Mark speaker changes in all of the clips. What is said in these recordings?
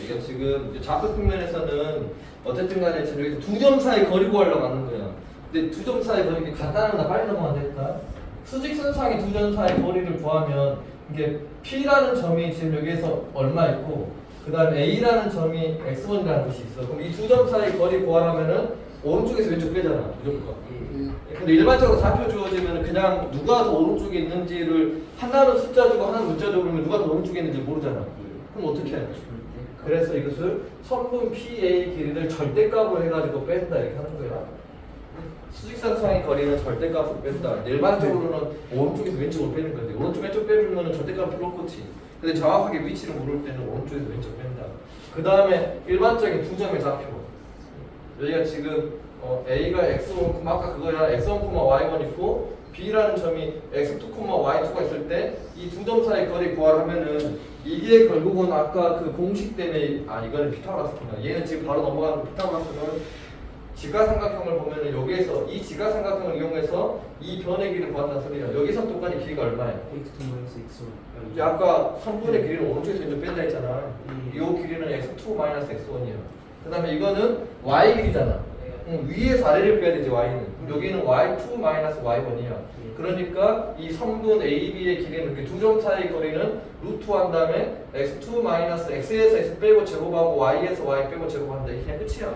Speaker 1: 이게 지금 좌표 평면에서는 어쨌든 간에 지금 여기서 두 점 사이 거리 구하려고 하는 거야. 근데 두 점 사이 거리 간단한 거 빨리 넘어가면 될까? 수직선상의 두 점 사이 거리를 구하면 이게 P라는 점이 지금 여기에서 얼마 있고 그 다음에 A라는 점이 X1이라는 것이 있어. 그럼 이 두 점 사이 거리 구하려면은 오른쪽에서 왼쪽 빼잖아. 무조건. 근데 일반적으로 좌표 주어지면 그냥 누가 더 오른쪽에 있는지를 하나는 숫자 주고 하나는 문자 주고 그러면 누가 더 오른쪽에 있는지 모르잖아. 그럼 어떻게 해야 돼? 그래서 이것을 선분 PA 길이를 절대값으로 해가지고 뺀다 이렇게 하는 거야. 수직선상의 거리는 절대값으로 뺀다. 일반적으로는 오른쪽에서 왼쪽으로 빼는 건데 오른쪽 왼쪽 빼면 절대값 필요 없지. 근데 정확하게 위치를 모를 때는 오른쪽에서 왼쪽 뺀다. 그 다음에 일반적인 두 점의 좌표. 여기가 지금 A가 X1, 아까 그거야 X1, Y1 있고 B라는 점이 X2, Y2가 있을 때 이 두 점 사이 거리 구하려면은 이게 결국은 아까 그 공식 때문에 이거는 피타고라스구나. 얘는 지금 바로 넘어가는 피타고라스는 직각삼각형을 보면은 여기에서 이 직각삼각형을 이용해서 이 변의 길이를 구한다는 소리야. 여기서 똑같이 길이가 얼마야?
Speaker 2: X2
Speaker 1: 이제 아까 3분의 길이는 오른쪽에서 왼쪽 뺀다 했잖아. 이 길이는 X2 X1이야. 그 다음에 이거는 Y 길이잖아. 위에서 아래를 빼야 되지 Y는. 여기는 Y2 Y1이야. 그러니까 이 선분 AB의 길이는 이렇게 두 점 사이 거리는 루트 한 다음에 X2 X에서 X 빼고 제곱하고 Y에서 Y 빼고 제곱한다. 이게 그냥 끝이야.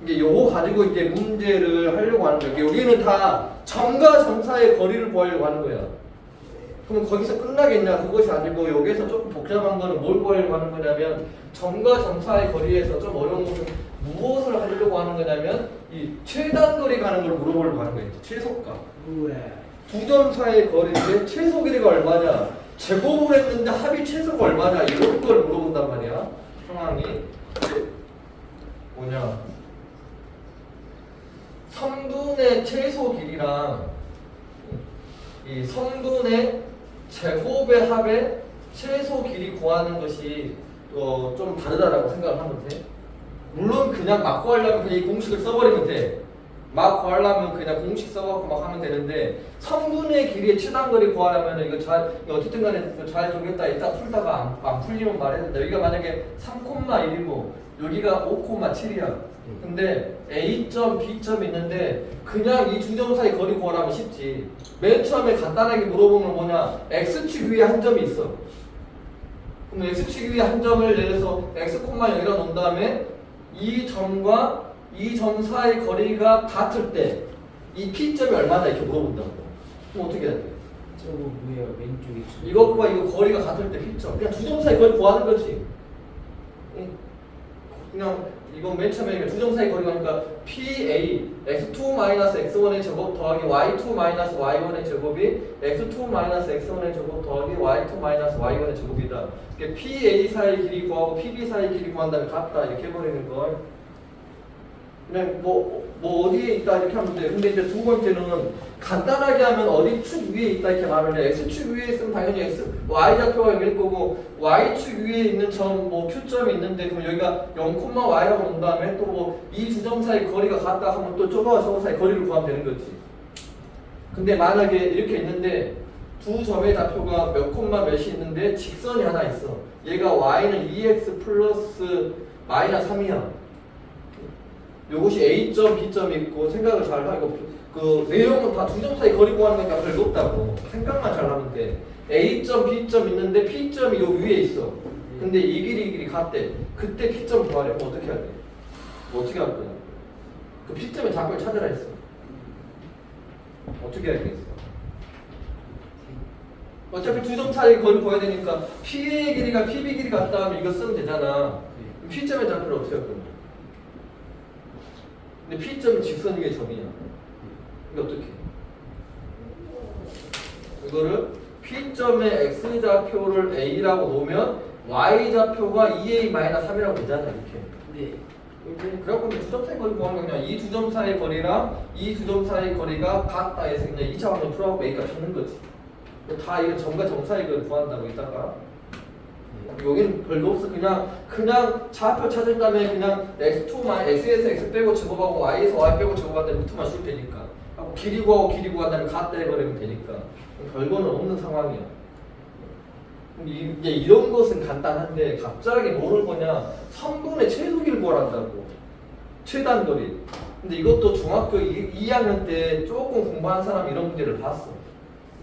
Speaker 1: 이게 요거 가지고 이제 문제를 하려고 하는 거야. 여기는 다 점과 점 사이의 거리를 구하려고 하는 거야. 그럼 거기서 끝나겠냐? 그것이 아니고 여기에서 조금 복잡한 거는 뭘 구하려고 하는 거냐면 점과 점 사이의 거리에서 좀 어려운 것은 무엇을 하려고 하는 거냐면 이 최단거리 가는 걸 물어보려고 하는 거예요. 최소값. 두 점 사이의 거리인데 최소 길이가 얼마냐? 제곱을 했는데 합이 최소가 얼마냐? 이런 걸 물어본단 말이야. 상황이 뭐냐? 선분의 최소 길이랑 이 선분의 제곱의 합의 최소 길이 구하는 것이 좀 다르다라고 생각을 하면 돼. 물론 그냥 막 구하려면 그냥 이 공식을 써버리면 돼. 막 구하려면 그냥 공식 써갖고 막 하면 되는데 선분의 길이의 최단거리 구하려면 이거 어쨌든 간에 잘 정했다 이따 풀다가 안 풀리면 말해야 된다. 여기가 만약에 3,1이고 여기가 5,7이야. 근데 A점, B점 있는데 그냥 이 두 점 사이 거리 구하라면 쉽지. 맨 처음에 간단하게 물어보면 뭐냐? X축 위에 한 점이 있어. 그럼 X축 위에 한 점을 예를 들어서 X,0라 놓은 다음에 이 점과 이 점 사이 거리가 같을 때 이 P점이 얼마나 이렇게 물어본다고. 그럼 어떻게 해야 돼?
Speaker 2: 저거 뭐야 왼쪽에
Speaker 1: 이것과 이거 거리가 같을 때 P점. 그냥 두 점 사이 거리 구하는 거지. 그냥 이건 맨 처음에 두 점 사이 거리가 PA X2 X1의 제곱 더하기 Y2 Y1의 제곱이 X2 X1의 제곱 더하기 Y2 Y1의 제곱이다. 그러니까 PA 사이 길이 구하고 PB 사이 길이 구한다면 같다 이렇게 해버리는 걸. 그냥 뭐 어디에 있다 이렇게 하면 돼. 근데 이제 두 번째는 간단하게 하면 어디 축 위에 있다 이렇게 말을 해. X축 위에 있으면 당연히 Y 좌표가 여기일 거고 Y축 위에 있는 점 뭐 Q점이 있는데 그럼 여기가 0,Y라고 놓은 다음에 또 뭐 이 두 점 사이 거리가 같다 하면 또 저거 사이 거리를 구하면 되는 거지. 근데 만약에 이렇게 있는데 두 점의 좌표가 몇 콤마 몇이 있는데 직선이 하나 있어. 얘가 Y는 2x 플러스 마이너스 3이야. 요것이 A점, B점이 있고 생각을 잘 하고 그 내용은 다 두 점 사이 거리 구하는 거니까 별거 없다고. 생각만 잘 하면 돼. A점, B점 있는데 P점이 요 위에 있어. 근데 이 길이 같대. 그때 P점 구하려면 어떻게 해야 돼? 어떻게 할 거야? 그 P점의 좌표를 찾으라 했어. 어떻게 해야 되겠어? 어차피 두 점 사이 거리 구해야 되니까 P의 길이가 PB 길이 같다 하면 이거 쓰면 되잖아. P점의 좌표를 어떻게 할 거야? 근데 P점이 직선 위의 점이야. 이게 어떻게? 이거를 P점의 X좌표를 A라고 놓으면 Y좌표가 2A-3이라고 되잖아 이렇게.
Speaker 2: 네.
Speaker 1: 그래갖고 두 점 사이 거리 구하는 거냐? 이 두 점 사이 거리랑 이 두 점 사이 거리가 같다 해서 그냥 2차 방정 풀어갖고 A값 찾는 거지. 다 이거 점과 점 사이 거리 구한다고 이따가. 여기는 별거 없어. 그냥 좌표 찾은 다음에 그냥 X에서 X 빼고 제곱하고 Y에서 Y 빼고 제곱한 다음에 루트만 줄 테니까. 하고 길이 구하고 길이 구한 다음에 같다 해버리면 되니까. 별거는 없는 상황이야. 이제 이런 것은 간단한데 갑자기 뭐를 보냐? 선분의 최소기를 구하란다고. 최단거리. 근데 이것도 중학교 2학년 때 조금 공부한 사람 이런 문제를 봤어.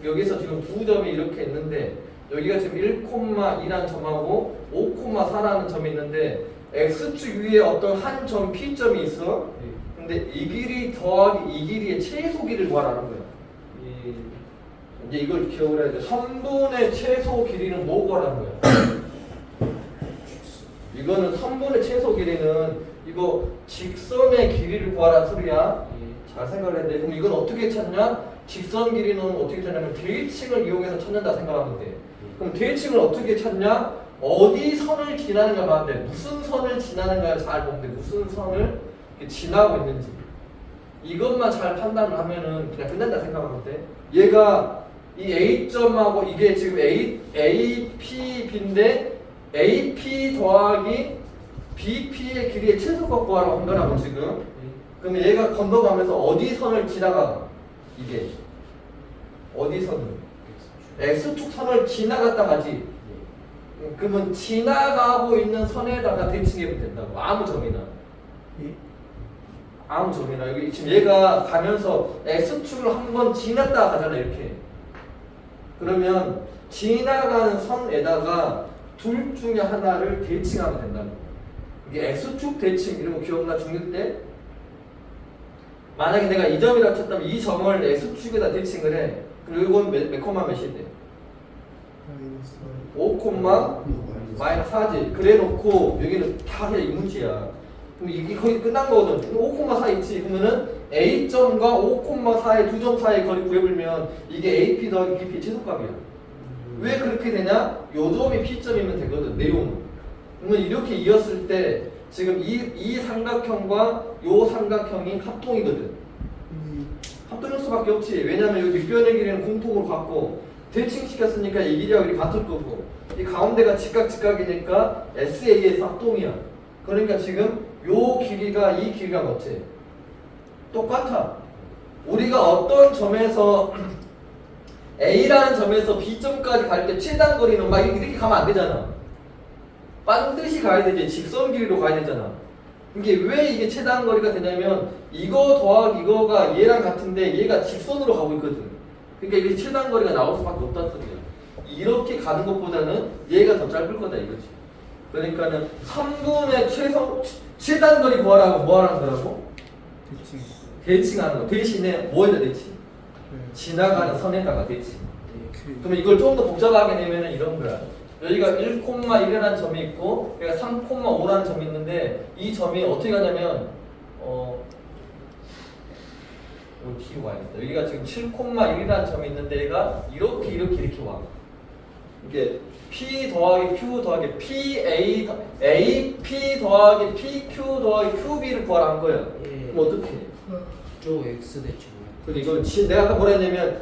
Speaker 1: 여기서 지금 두 점이 이렇게 있는데 여기가 지금 1,2라는 점하고 5,4라는 점이 있는데 x축 위에 어떤 한 점 P점이 있어. 근데 이 길이 더하기 이 길이의 최소 길이를 구하라는 거야.
Speaker 2: 예.
Speaker 1: 이제 이걸 기억을 해야 돼. 선분의 최소 길이는 뭐 구하라는 거야? 이거는 선분의 최소 길이는 이거 직선의 길이를 구하라는 소리야. 잘 생각을 해야 돼. 그럼 이건 어떻게 찾냐? 직선 길이는 어떻게 찾냐면 대칭을 이용해서 찾는다 생각하면 돼. 그럼 대칭을 어떻게 찾냐? 어디 선을 지나는가 봐야 돼. 무슨 선을 지나는가 잘 보면 돼. 무슨 선을 지나고 있는지. 이것만 잘 판단을 하면은 그냥 끝난다 생각하면 돼. 얘가 이 A점하고 이게 지금 APB인데 AP 더하기 BP의 길이의 최소값 구하라고 한 거라고 지금. 그러면 얘가 건너가면서 어디 선을 지나가? 이게 어디 선을? X축 선을 지나갔다 가지. 그러면 지나가고 있는 선에다가 대칭해보면 된다고. 아무 점이나. 아무 점이나. 여기 지금 얘가 가면서 X축을 한번 지났다 가잖아 이렇게. 그러면 지나가는 선에다가 둘 중에 하나를 대칭하면 된다고. 이게 X축 대칭 이런 거 기억나? 중1 때? 만약에 내가 이 점이라고 쳤다면 이 점을 X축에다 대칭을 해. 그럼 이건 몇 콤마 몇이 돼? 5 콤마 마이너스 4지. 그래 놓고 여기는 다 그냥 이 문제야. 그럼 이게 거의 끝난 거거든. 5 콤마 4 있지. 그러면은 A점과 5 콤마 4의 두 점 사이의 거리 구해보면 이게 AP 더하기 BP 최소값이야. 왜 그렇게 되냐? 요 점이 P점이면 되거든. 내용은. 그러면 이렇게 이었을 때 지금 이 삼각형과 요 삼각형이 합동이거든. 합동일 수밖에 없지. 왜냐면 여기 밑변의 길이는 공통으로 갖고 대칭시켰으니까 이 길이하고 이렇게 같을 거고 이 가운데가 직각이니까 SA에서 합동이야. 그러니까 지금 요 길이가 이 길이가 뭐지? 똑같아. 우리가 어떤 점에서 A라는 점에서 B점까지 갈 때 최단 거리는 막 이렇게 가면 안 되잖아. 반드시 가야 되지. 직선 길이로 가야 되잖아. 이게 왜 이게 최단 거리가 되냐면 이거 더하기 이거가 얘랑 같은데 얘가 직선으로 가고 있거든. 그러니까 이게 최단 거리가 나올 수밖에 없다는 소리야. 이렇게 가는 것보다는 얘가 더 짧을 거다 이거지. 그러니까는 3분의 최단 거리 구하라고 뭐 하라는 거라고? 대칭하는 거. 대신에 뭐에다 대칭? 지나가는 선에다가 대칭. 그러면 이걸 좀 더 복잡하게 내면은 이런 거야. 여기가 1,1이라는 점이 있고 여기가 3,5라는 점이 있는데 이 점이 어떻게 가냐면 뒤로 가야겠다. 여기가 지금 7,1이라는 점이 있는데 얘가 이렇게 와. 이게 P 더하기 Q 더하기 PA AP 더하기 PQ 더하기 QB를 구하라는 거야. 그럼 어떻게 해?
Speaker 2: 저 X 대칭.
Speaker 1: 근데 이거 내가 아까 뭐라 했냐면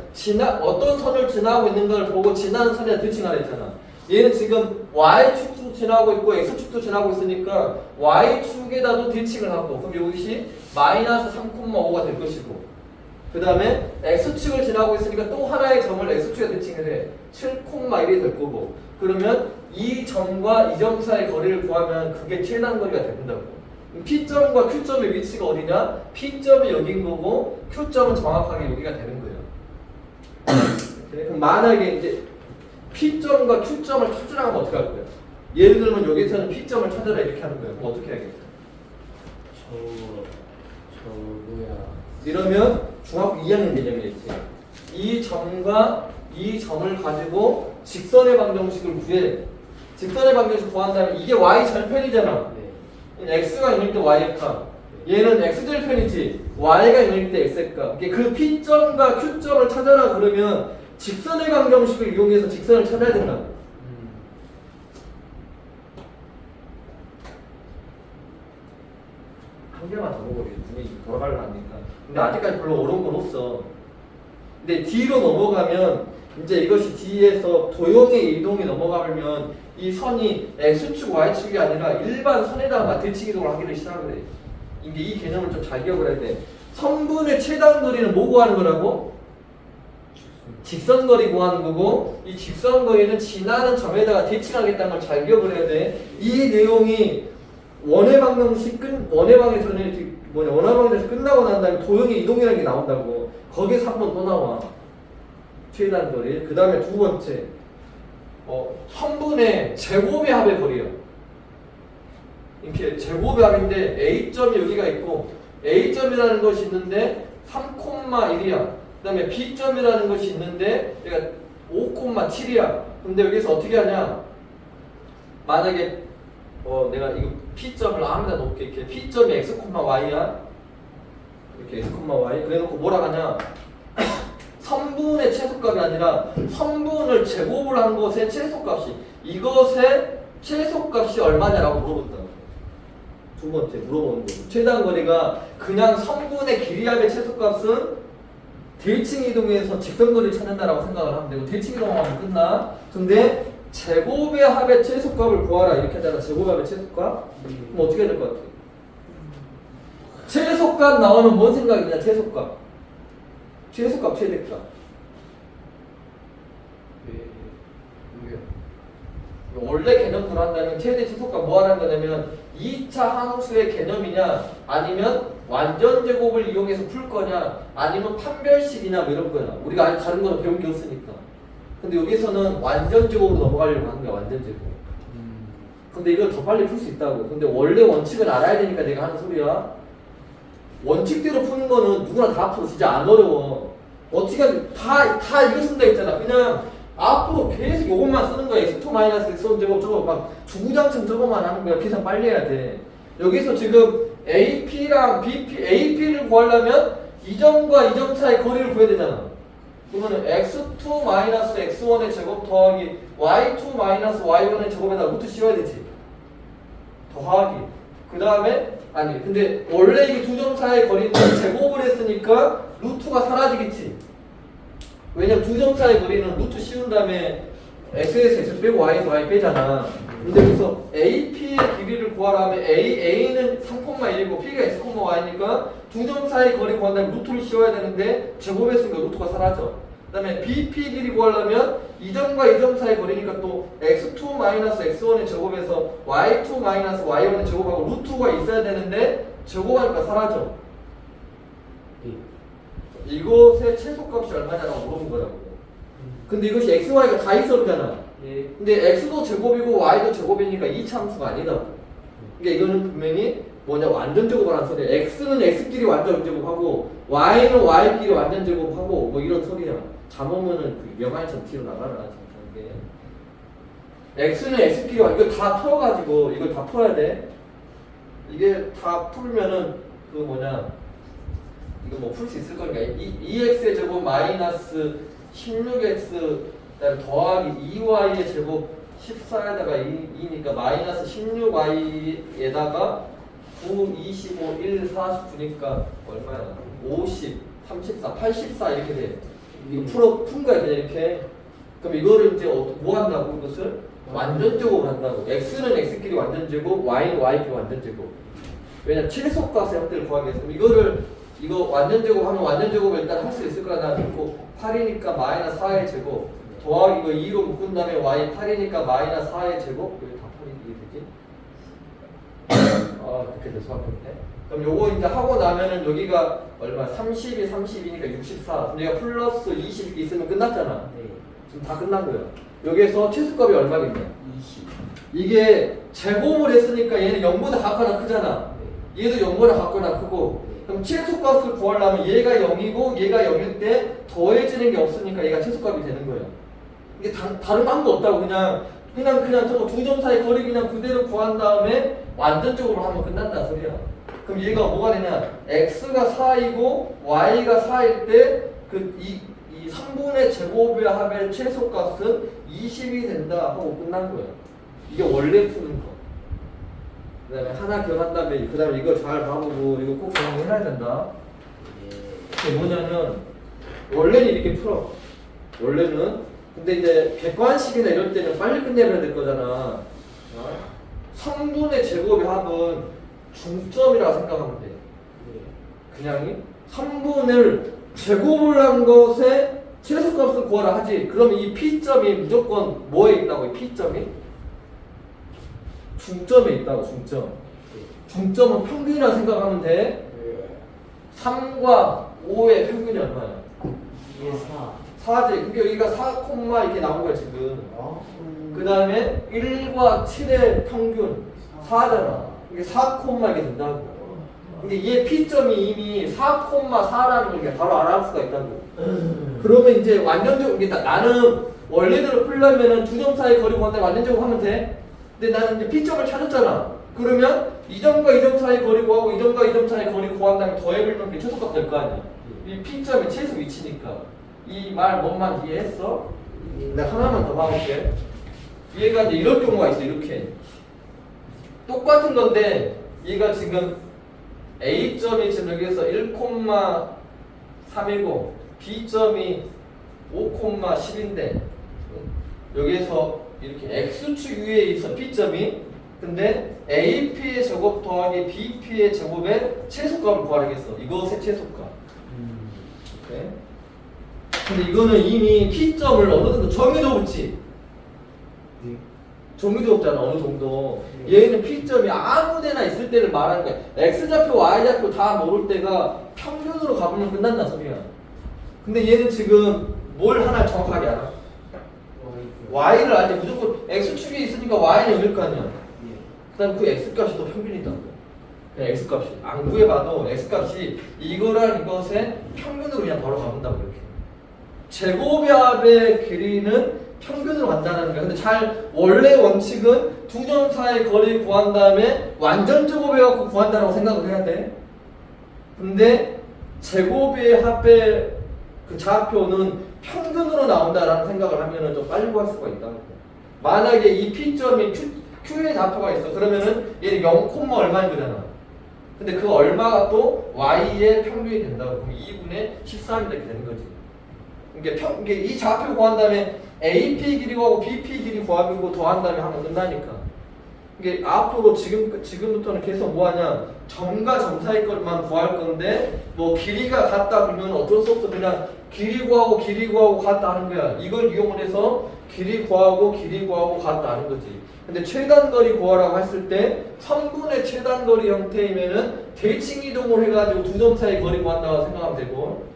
Speaker 1: 어떤 선을 지나고 있는 걸 보고 지나는 선에 대칭하라 했잖아. 얘는 지금 Y축도 지나고 있고 X축도 지나고 있으니까 Y축에다도 대칭을 하고 그럼 이것이 마이너스 3,5가 될 것이고 그 다음에 X축을 지나고 있으니까 또 하나의 점을 X축에 대칭을 해 7,1이 될 거고 그러면 이 점과 이 점 사이의 거리를 구하면 그게 최단 거리가 된다고. P점과 Q점의 위치가 어디냐? P점이 여긴 거고 Q점은 정확하게 여기가 되는 거예요. 그럼 만약에 이제 P점과 Q점을 찾으라면 어떻게 할 거야? 예를 들면 여기서는 P점을 찾아라 이렇게 하는 거야. 그럼 어떻게 해야겠어?
Speaker 2: 저 뭐야?
Speaker 1: 이러면 중학교 2학년 개념이겠지. 이 점과 이 점을 가지고 직선의 방정식을 구해. 직선의 방정식 구한다면 이게 y 절편이잖아. x가 0일 때 y값. 얘는 x 절편이지. y가 0일 때 x값. 그 P점과 Q점을 찾아라 그러면 직선의 방정식을 이용해서 직선을 찾아야 된다. 한 개만 더 먹어버려. 분명히 돌아가려고 하니까. 근데 아직까지 별로 어려운 건 없어. 근데 D로 넘어가면 이제 이것이 D에서 도형의 이동이 넘어가면 이 선이 X축, Y축이 아니라 일반 선에다가 대칭 이동을 하기를 시작을 해. 이게 이 개념을 좀 잘 기억을 해야 돼. 선분의 최단 거리는 뭐 구하는 거라고? 직선거리 구하는 거고 이 직선거리는 지나는 점에다가 대칭하겠다는 걸 잘 기억을 해야 돼. 이 내용이 원해방에서 끝나고 난 다음에 도형의 이동이라는 게 나온다고. 거기서 한 번 또 나와. 최단 거리. 그 다음에 두 번째 선분의 제곱의 합의 거리요. 이렇게 제곱의 합인데 A점이 여기가 있고 A점이라는 것이 있는데 3,1이야. 그 다음에 B점이라는 것이 있는데 얘가 5,7이야. 근데 여기서 어떻게 하냐? 만약에 내가 이거 P점을 아무데나 놓을게. 이렇게 P점이 x, y야. 이렇게 x, y. 그래놓고 뭐라 하냐? 선분의 최소값이 아니라 선분을 제곱을 한 것의 최소값이 이것의 최소값이 얼마냐라고 물어본다. 두 번째 물어보는 거고. 최단 거리가 그냥 선분의 길이합의 최소값은 대칭 이동해서 직선 거리를 찾는다라고 생각을 하면 되고 대칭 이동하면 끝나. 근데 제곱의 합의 최소값을 구하라 이렇게 하잖아. 제곱의 합의 최소값? 그럼 어떻게 해야 될 것 같아? 최소값 나오면 뭔 생각이냐? 최소값 최대값. 원래 개념으로 한다면 최대 최소값 뭐 하는 거냐면 2차 함수의 개념이냐 아니면 완전 제곱을 이용해서 풀 거냐 아니면 판별식이냐 뭐 이런 거야. 우리가 아직 다른 거는 배운 게 없으니까. 근데 여기서는 완전 제곱으로 넘어가려고 하는 거야. 완전 제곱. 근데 이걸 더 빨리 풀 수 있다고. 근데 원래 원칙을 알아야 되니까 내가 하는 소리야. 원칙대로 푸는 거는 누구나 다 풀어. 진짜 안 어려워. 어떻게 다 이거 쓴다 했잖아. 그냥 앞으로 계속 요것만 쓰는 거야. x2-x1 제곱 저거 막 주구장창 저거만 하는 거야. 계산 빨리 해야 돼. 여기서 지금 AP랑 BP, AP를 구하려면 이 점과 이 점 사이 거리를 구해야 되잖아. 그러면 x2-x1의 제곱 더하기 y2-y1의 제곱에다 루트 씌워야 되지. 더하기. 그 다음에 아니 근데 원래 이 두 점 사이의 거리는 제곱을 했으니까 루트가 사라지겠지. 왜냐면 두 점 사이의 거리는 루트 씌운 다음에 x에서 x 빼고 y에서 y 빼잖아. 근데 여기서 AP의 길이를 구하라 하면 A는 3,1이고 P가 x, y니까 두 점 사이 거리 구한다면 루트를 씌워야 되는데 제곱했으니까 루트가 사라져. 그 다음에 BP 길이 구하려면 이 점과 이 점 사이 거리니까 또 x2-x1의 제곱에서 y2-y1의 제곱하고 루트가 있어야 되는데 제곱하니까 사라져. 이것의 최소값이 얼마냐라고 물어본 거라고. 근데 이것이 x, y가 다 있었잖아. 근데 x도 제곱이고 y도 제곱이니까 이차 함수가 아니다. 그러니까 이거는 분명히 뭐냐 완전 제곱을 하는 소리야. x는 x끼리 완전 제곱하고 y는 y끼리 완전 제곱하고 뭐 이런 소리야. 잠오면은 그 명화인처럼 뒤로 나가라. 이게 x는 x끼리 이거 다 풀어가지고 이걸 다 풀어야 돼. 이게 다 풀면은 그 뭐냐 이거 뭐 풀 수 있을 거니까 2x의 제곱 마이너스 16x 더하기 2y의 제곱 14에다가 2니까 마이너스 16y에다가 9, 25, 1, 49니까 얼마야? 50, 34, 84 이렇게 돼. 이거 푼 거야 그냥 이렇게. 그럼 이거를 이제 뭐 한다고 이것을? 완전 제곱을 한다고. x는 x끼리 완전 제곱, y는 y끼리 완전 제곱. 왜냐면 최소값의 합들을 구하기 위해서. 이거 완전 제곱하면 완전 제곱을 일단 할 수 있을 거라 나 놓고 8이니까 마이너스 4의 제곱 더하기 이거 2로 묶은 다음에 y 8이니까 마이너스 4의 제곱 여기 다 8이 되지? 그렇게 돼서 바뀌었네. 그럼 요거 이제 하고 나면은 여기가 얼마? 32, 32니까 64. 그럼 얘가 플러스 20 이렇게 있으면 끝났잖아. 지금 다 끝난 거야. 여기에서 최소값이 얼마겠냐?
Speaker 2: 20.
Speaker 1: 이게 제곱을 했으니까 얘는 0보다 작거나 크잖아. 얘도 0보다 작거나 크고. 그럼 최소값을 구하려면 얘가 0이고 얘가 0일 때 더해지는 게 없으니까 얘가 최소값이 되는 거야. 이게 다른 방법 없다고. 그냥 저거 두 점 사이 거리 그냥 그대로 구한 다음에 완전적으로 하면 끝난다 소리야. 그럼 얘가 뭐가 되냐? x가 4이고 y가 4일 때 이 3분의 제곱의 합의 최소값은 20이 된다 하고 끝난 거야. 이게 원래 푸는 거. 그 다음에 하나 기억한 다음에 그 다음에 이거 잘 봐보고 이거 꼭 정리해야 된다. 이게 뭐냐면 원래는 이렇게 풀어. 원래는 근데 이제 객관식이나 이럴 때는 빨리 끝내야 될 거잖아. 3분의 제곱의 합은 중점이라고 생각하면 돼. 그냥이 3분을 제곱을 한 것에 최소값을 구하라 하지. 그러면 이 P점이 무조건 뭐에 있다고? 이 P점이? 중점에 있다고. 중점은 평균이라 생각하면 돼. 3과 5의 평균이 얼마야?
Speaker 2: 2에 4.
Speaker 1: 4지. 그러니까 여기가 4, 이렇게 나온 거야 지금.
Speaker 2: 어?
Speaker 1: 그 다음에 1과 7의 평균 4잖아. 이게 4, 이렇게 된다고. 근데 얘 P점이 이미 4,4라는 걸 바로 알아볼 수가 있다고. 그러면 이제 완전적으로 이게 나는 원래대로 풀려면은 두 점 사이 거리 구한다 완전적으로 하면 돼. 근데 나는 이제 P점을 찾았잖아. 그러면 이 점과 이 점 사이 거리 구하고 이 점과 이 점 사이 거리 구한 다음에 더해보면 게 최소값 될 거 아니야. 이 P점의 최소 위치니까. 이 말 뭔만 이해했어? 내가 하나만 더 봐볼게. 얘가 이제 이럴 경우가 있어. 이렇게 똑같은 건데 얘가 지금 A점이 지금 여기서 1,3이고 B점이 5,10인데 여기에서 이렇게 X축 위에 있어 B점이. 근데 AP의 제곱 더하기 BP의 제곱의 최소값을 구하라겠어. 이것의 최소값. 오케이. 근데 이거는 이미 P점을 어느 정도 정해줬지. 정해줬잖아 어느 정도. 얘는 P점이 아무데나 있을 때를 말하는 거야. X좌표, Y좌표 다 모를 때가 평균으로 가보면 끝난다 소리야. 근데 얘는 지금 뭘 하나 정확하게 알아? Y를 알지. 무조건 X축이 있으니까 Y는 여길 거 아니야. 그 다음 그 X값이 또 평균이다. 그냥 X값이 안 구해봐도 X값이 이거랑 이것의 평균으로 그냥 바로 가본다고 이렇게. 제곱의 길이는 평균으로 간다는 거야. 근데 잘 원래 원칙은 두 점 사이 거리 구한 다음에 완전 제곱해갖고 구한다라고 생각을 해야 돼. 근데 제곱의 합의 그 좌표는 평균으로 나온다라는 생각을 하면은 좀 빨리 구할 수가 있다. 만약에 이 P점이 Q의 좌표가 있어. 그러면은 얘는 0, 얼마인 거잖아. 근데 그 얼마가 또 Y의 평균이 된다고. 그럼 2분의 13이 이렇게 되는 거지. 이게 이 좌표 구한 다음에 AP 길이 구하고 BP 길이 구하고 더한 다음에 하면 끝나니까. 이게 앞으로 지금부터는 계속 뭐 하냐? 점과 점 사이 것만 구할 건데 뭐 길이가 같다 그러면 어쩔 수 없어. 그냥 길이 구하고 같다 하는 거야. 이걸 이용을 해서 길이 구하고 같다 하는 거지. 근데 최단거리 구하라고 했을 때 성분의 최단거리 형태이면은 대칭 이동을 해가지고 두 점 사이 거리 구한다고 생각하면 되고,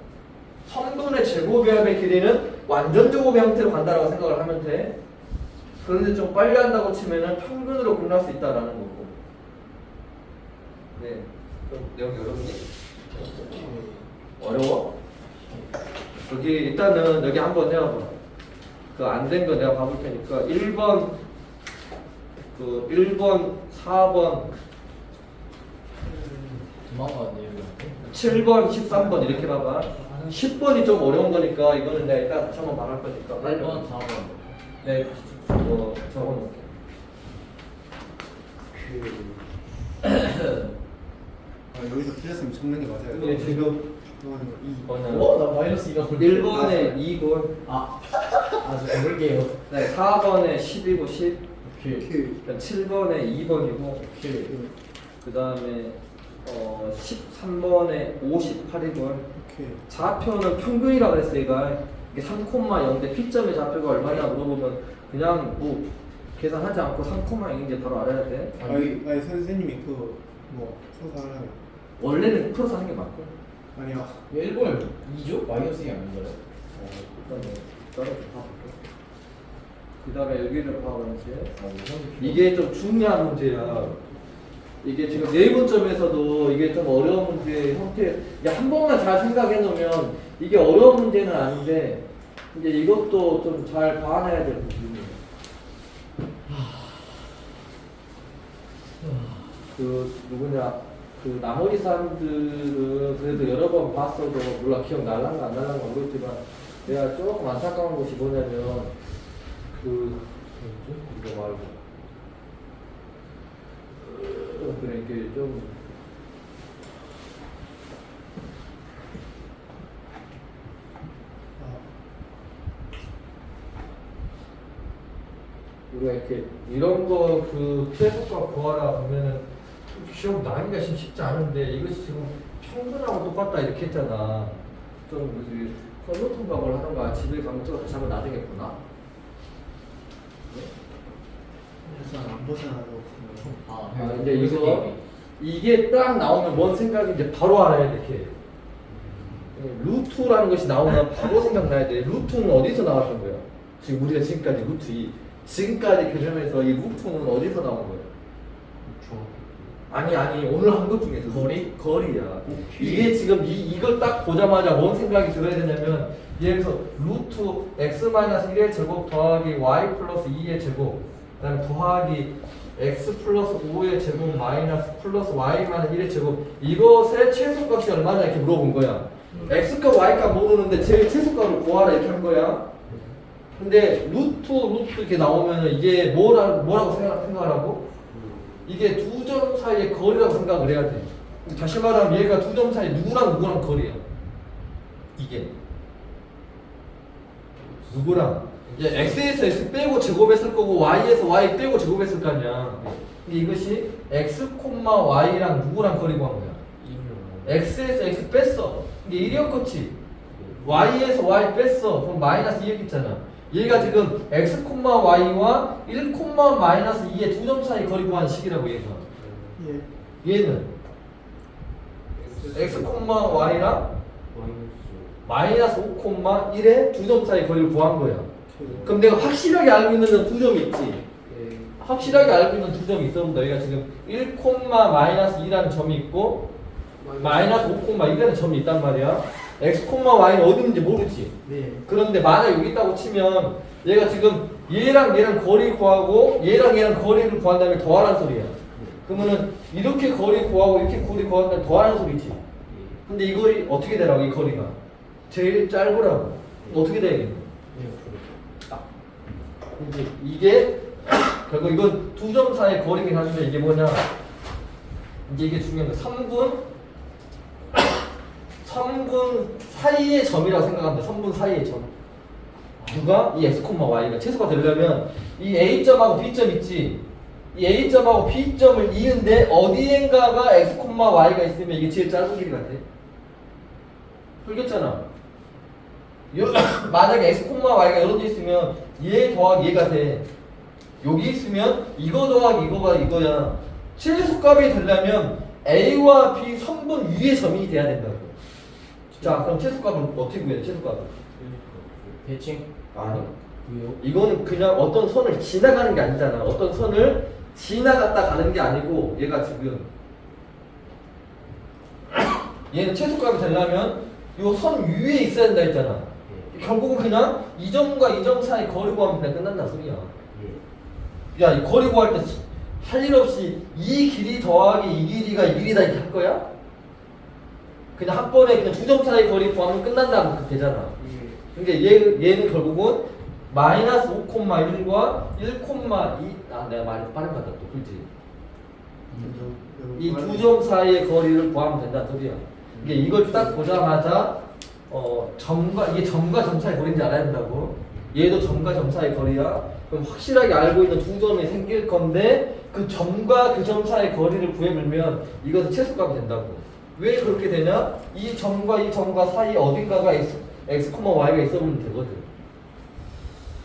Speaker 1: 성분의 제곱의 길이는 완전 제곱 형태로 간다라고 생각을 하면 돼. 그런데 좀 빨리 한다고 치면은 평균으로 끝날 수 있다라는 거고. 네, 좀 내용 어렵니? 어려워? 여기 일단은 여기 한번 해봐. 그 안 된 거 내가 봐볼 테니까 1번, 4번, 7번, 13번 이렇게 봐봐. 10번이 좀 어려운 거니까 이거는 내가 이따 다시 한번 말할 거니까.
Speaker 2: 1번, 4번.
Speaker 1: 네, 적어놓을게.
Speaker 3: 여기서 틀렸으면 적는 게 맞아요.
Speaker 1: 네, 지금
Speaker 2: 나 마이너스 2가
Speaker 1: 1번에 2고,
Speaker 2: 저 적을게요.
Speaker 1: 네, 4번에 10이고 10,
Speaker 2: 오케이.
Speaker 1: 7번에 2번이고, 그 다음에 13번에 58이고,
Speaker 3: 오케이.
Speaker 1: 좌표는 평균이라 그랬어. 얘가 이게 3,0인데 P점의 좌표가 얼마냐 물어보면 그냥 뭐 계산하지 않고 3,0인지 바로 알아야 돼.
Speaker 3: 아니 선생님이 뭐 소사하라면
Speaker 1: 원래는 풀어서 하는 게 맞고.
Speaker 3: 아니야.
Speaker 2: 1번에 2죠? 마이너스 2 아닌가요?
Speaker 1: 일단 떨어져 봐볼게. 그 다음에 여기를 봐봐 이제.
Speaker 2: 이게
Speaker 1: 이게 좀 중요한 문제야. 이게 지금 네이버점에서도 이게 좀 어려운 문제 형태. 한 번만 잘 생각해 놓으면 이게 어려운 문제는 아닌데 이제 이것도 좀 잘 봐놔야 될 부분이에요. 그 누구냐? 그 나머지 사람들은 그래도 여러 번 봤어도 몰라 기억 날란가 안 날란가 모르겠지만 내가 조금 안타까운 것이 뭐냐면 이거 말고. 그래 이게 좀 우리가 이렇게 이런 거 그 최소값 구하라 하면은 시험 나기가 쉽지 않은데 이것이 지금 평균하고 똑같다 이렇게 했잖아. 좀 선로 통각을 하던가 집에 가면 또 다시 한번 나중에 보나?
Speaker 3: 그래서 안 벗어나고.
Speaker 1: 이제 이게 딱 나오면 뭔 생각인지 바로 알아야 돼. 이렇게 루트라는 것이 나오면 바로 생각나야 돼. 루트는 어디서 나왔던 거야? 지금 우리가 지금까지 루트 지금까지 개념에서 이 루트는 어디서 나온 거야? 아니 오늘 한 것 중에서 거리야. 이게 지금 이걸 딱 보자마자 뭔 생각이 들어야 되냐면 예를 들어서 루트 x-1의 제곱 더하기 y 플러스 2의 제곱 그다음에 더하기 x 플러스 5의 제곱 마이너스 플러스 y 마이너스 1의 제곱 이것의 최소값이 얼마냐 이렇게 물어본 거야. x값 y값 모르는데 제일 최소값을 구하라 이렇게 한 거야. 근데 루트 이렇게 나오면 이게 뭐라고 생각하라고? 이게 두 점 사이의 거리라고 생각을 해야 돼. 다시 말하면 얘가 두 점 사이 누구랑 거리야. 이게 누구랑 이제 x에서 x 빼고 제곱했을 거고 y에서 y 빼고 제곱했을 거 아니야. 근데 이것이 x, y랑 누구랑 거리 구한 거야. x에서 x 뺐어. 이게 1이었겠지. y에서 y 뺐어. 그럼 마이너스 2였겠잖아. 얘가 지금 x, y와 1, 마이너스 2의 두 점 사이 거리 구한 식이라고 얘가.
Speaker 3: 예.
Speaker 1: 얘는 x, y랑 마이너스 5, 1의 두 점 사이 거리를 구한 거야. 그럼 내가 확실하게 알고 있는 두 점이 있지. 확실하게 알고 있는 두 점이 있어. 너희가 지금 1, 마이너스 2라는 점이 있고 마이너스 5, 1라는 점이 있단 말이야. x, y는 어디 있는지 모르지.
Speaker 2: 네.
Speaker 1: 그런데 만약 여기 있다고 치면 얘가 지금 얘랑 거리 구하고 얘랑 거리를 구한 다음에 더하라는 소리야. 그러면은 이렇게 거리 구하고 이렇게 거리 구한 다음에 더하라는 소리지. 근데 이 거리 어떻게 되라고? 이 거리가 제일 짧으라고. 어떻게 돼야겠노? 이제 이게 결국 이건 두 점 사이의 거리긴 한데 이게 뭐냐? 이제 이게 중요한 거 3분 사이의 점이라고 생각합니다. 3분 사이의 점. 누가? 이 x, y가 최소가 되려면 이 a점하고 b점 있지. 이 a점하고 b점을 이은데 어디엔가가 x, y가 있으면 이게 제일 짧은 길이가 돼. 풀겠잖아. 만약에 x, y가 이런 데 있으면 얘 더하기 얘가 돼. 여기 있으면 이거 더하기 이거가 이거야. 최소값이 되려면 a와 b 선분 위의 점이 돼야 된다고. 자, 그럼 최소값은 어떻게 구해야 돼? 최소값은?
Speaker 2: 대칭.
Speaker 1: 아니.
Speaker 2: 왜요?
Speaker 1: 이거는 그냥 어떤 선을 지나가는 게 아니잖아. 어떤 선을 지나갔다 가는 게 아니고 얘가 지금 얘는 최소값이 되려면 요 선 위에 있어야 된다 했잖아. 결국은 그냥 이 점과 이 점 사이 거리 구하면 그냥 끝난다 소리야. 야, 이 거리 구할 때 할 일 없이 이 길이 더하기 이 길이가 이 길이다 이렇게 할 거야? 그냥 한 번에 그냥 두 점 사이 거리 구하면 끝난다 그렇게 되잖아. 근데 얘는 결국은 마이너스 5,1과 1,2 내가 말이 빠른 것 같다 또 그렇지? 이 두 점 사이의 거리를 구하면 된다 소리야. 이게 이걸 딱 보자마자 이게 점과 점 사이 거리인지 알아야 된다고. 얘도 점과 점 사이 거리야. 그럼 확실하게 알고 있는 두 점이 생길 건데 그 점과 그 점 사이 거리를 구해보면 이것은 최소값이 된다고. 왜 그렇게 되냐? 이 점과 사이 어딘가가 x, y가 있어보면 되거든.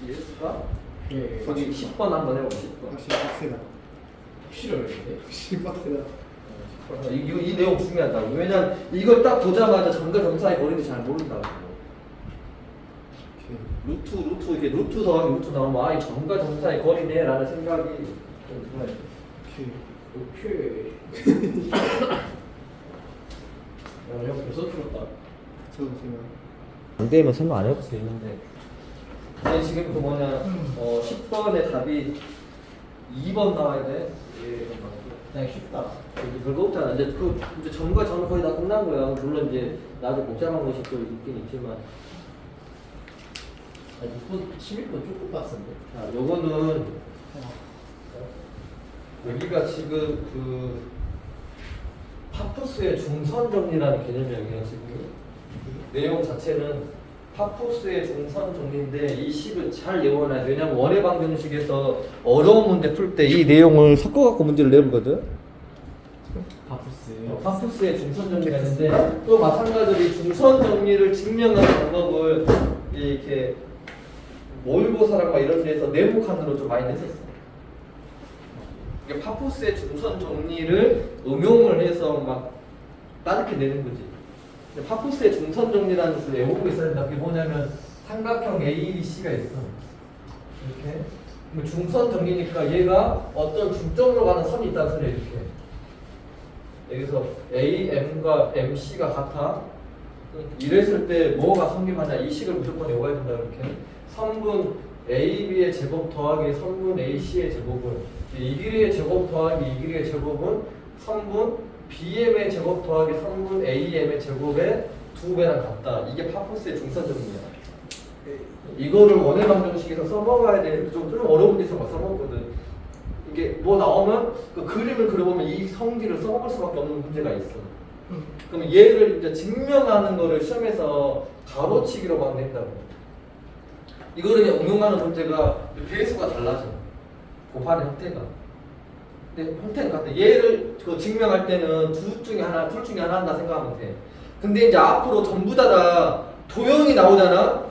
Speaker 1: 이해했을까?
Speaker 2: 예.
Speaker 1: 거기 10번 한번 해보고 10번.
Speaker 3: 확실히 빡세다.
Speaker 2: 싫어요.
Speaker 3: 확실히 빡세다.
Speaker 1: 이 내용 중요하다고. 왜냐면 이걸 딱 보자마자 점과 점 사이 거리인지 잘 모른다고. 루트 이게 루트 더하기 루트 나오면 이 점과 점 사이 거리네 라는 생각이 좀 들어요.
Speaker 2: 오케이. 야, 형 벌써 풀었다.
Speaker 3: 저도 지금
Speaker 1: 안 되면 설명 안 해볼 수도 있는데. 근데 지금 그 뭐냐 10번의 답이 2번 나와야 돼.
Speaker 2: 그냥 쉽다.
Speaker 1: 이제 별거 없잖아. 이제 이제 점과 점은 거의 다 끝난 거야. 물론 이제 나도 복잡한 것이 또 있긴 있지만.
Speaker 2: 아니, 6번, 11번 조금 빡센데.
Speaker 1: 자, 요거는 여기가 지금 그 파푸스의 중선 정리라는 개념이에요. 지금 내용 자체는 파푸스의 중선 정리인데 이 식을 잘 외워놔야 돼. 왜냐면 원의 방정식에서 어려운 문제 풀 때 이 내용을 섞어갖고 문제를 내보거든.
Speaker 2: 파푸스.
Speaker 1: 파푸스의 중선 정리가 있는데 또 마찬가지로 이 중선 정리를 증명하는 방법을 이렇게 모의고사랑 막 이런 데서 네모칸으로 좀 많이 냈었어. 이게 파푸스의 중선 정리를 응용을 해서 막 따르게 내는 거지. 근데 파푸스의 중선 정리라는 것을 외우고 있어야 된다. 그게 뭐냐면 삼각형 ABC가 있어. 이렇게. 그럼 중선 정리니까 얘가 어떤 중점으로 가는 선이 있다는 소리야 이렇게. 여기서 AM과 MC가 같아. 이랬을 때 뭐가 성립하냐? 이 식을 무조건 외워야 된다 이렇게. 선분 AB의 제곱 더하기 선분 AC의 제곱은 이 길이의 제곱 더하기 이 길이의 제곱은 선분 BM의 제곱 더하기 선분 AM의 제곱의 2배랑 같다. 이게 파푸스의 중선 정리야. 이거를 원의 방정식에서 써먹어야 되는데 좀 어려운 데서 막 써먹거든. 이게 뭐 나오면 그 그림을 그려보면 이 성질을 써먹을 수밖에 없는 문제가 있어. 그러면 얘를 이제 증명하는 거를 시험에서 가로치기로 막 낸다고. 이거를 그냥 응용하는 문제가 배수가 달라져. 곱하는 형태가. 근데 형태는 같아. 얘를 그 증명할 때는 둘 중에 하나 한다 생각하면 돼. 근데 이제 앞으로 전부 다 도형이 나오잖아.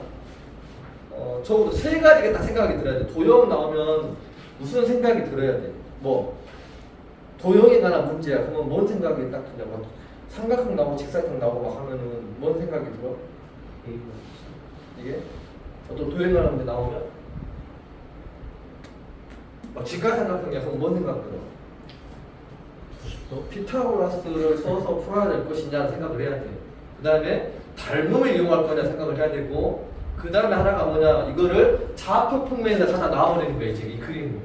Speaker 1: 적어도 세 가지가 딱 생각이 들어야 돼. 도형 나오면 무슨 생각이 들어야 돼? 뭐 도형에 관한 문제야. 그러면 뭔 생각이 딱 드냐고. 삼각형 나오고 직사각 나오고 막 하면은 뭔 생각이 들어? 이게 어떤 도형에 관한 문제 나오면 막 직각삼각형이야. 그럼 뭔 생각 들어? 피타고라스를 써서 풀어야 될 것이냐는 생각을 해야 돼. 그 다음에 닮음을 이용할 거냐 생각을 해야 되고, 그 다음에 하나가 뭐냐, 이거를 좌표 평면에다 갖다 놔버리는 거야, 이제 이 그림을.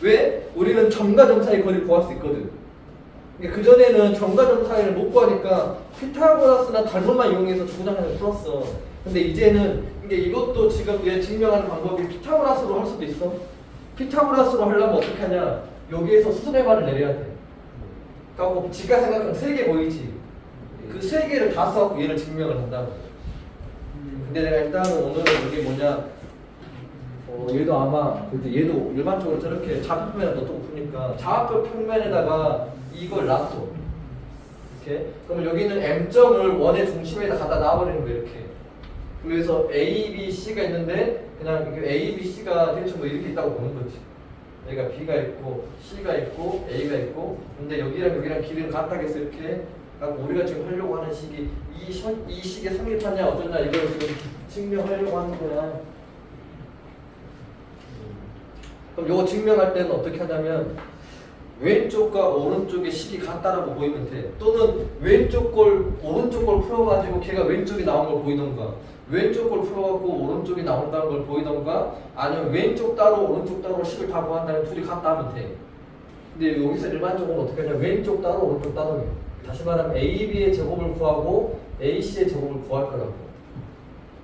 Speaker 1: 왜? 우리는 점과 점 사이 거리를 구할 수 있거든. 그 전에는 점과 점 사이를 못 구하니까 피타고라스나 닮음만 이용해서 주구장창 풀었어. 근데 이제는 이것도 지금 얘 증명하는 방법이 피타고라스로 할 수도 있어. 피타고라스로 하려면 어떻게 하냐, 여기에서 수선의 발을 내려야 돼. 그러니까 뭐 직각삼각형 3개 보이지? 그 3개를 다 써갖고 얘를 증명을 한다는 거야. 근데 내가 일단은 오늘은 이게 뭐냐, 얘도 아마 얘도 일반적으로 저렇게 좌표 평면에다 놓고 푸니까 좌표 평면에다가 이걸 놔둬. 이렇게. 그러면 여기는 M점을 원의 중심에다 갖다 놔버리는 거야, 이렇게. 그래서 A, B, C가 있는데 그냥 A, B, C가 대충 뭐 이렇게 있다고 보는 거지. 여기가 B가 있고 C가 있고 A가 있고, 근데 여기랑 여기랑 길이는 같다겠어 이렇게. 그러니까 우리가 지금 하려고 하는 식이 이 식에 성립하냐 어쩌냐 이걸 지금 증명하려고 하는 거야. 그럼 이거 증명할 때는 어떻게 하냐면 왼쪽과 오른쪽의 식이 같다라고 보이면 돼. 또는 왼쪽 걸 오른쪽 걸 풀어가지고 걔가 왼쪽이 나온 걸 보이던가, 왼쪽 걸 풀어갖고 오른쪽이 나온다는 걸 보이던가, 아니면 왼쪽 따로 오른쪽 따로 식을 다 구한다면 둘이 같다 하면 돼. 근데 여기서 일반적으로 어떻게 하냐, 왼쪽 따로 오른쪽 따로 해. 다시 말하면 AB의 제곱을 구하고 AC의 제곱을 구할 거라고.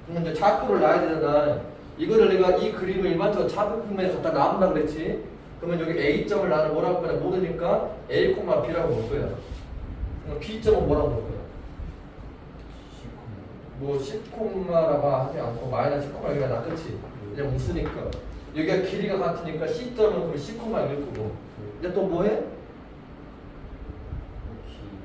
Speaker 1: 그러면 이제 좌표를 놔야 되잖아. 이거를 내가 이 그림을 일반적으로 좌표 평면에 갖다 놔본다 그랬지. 그러면 여기 A점을 나는 뭐라고 할 거냐, 모르니까 A, B라고 볼 거야. 그럼 B점은 뭐라고 볼 거야? 뭐 10,라고 하지 않고 마이너스 10,가 그냥 나, 그치? 그냥 무수니까. 여기가 길이가 같으니까 C점은 그럼 10,일 거고. 이제 또 뭐 해?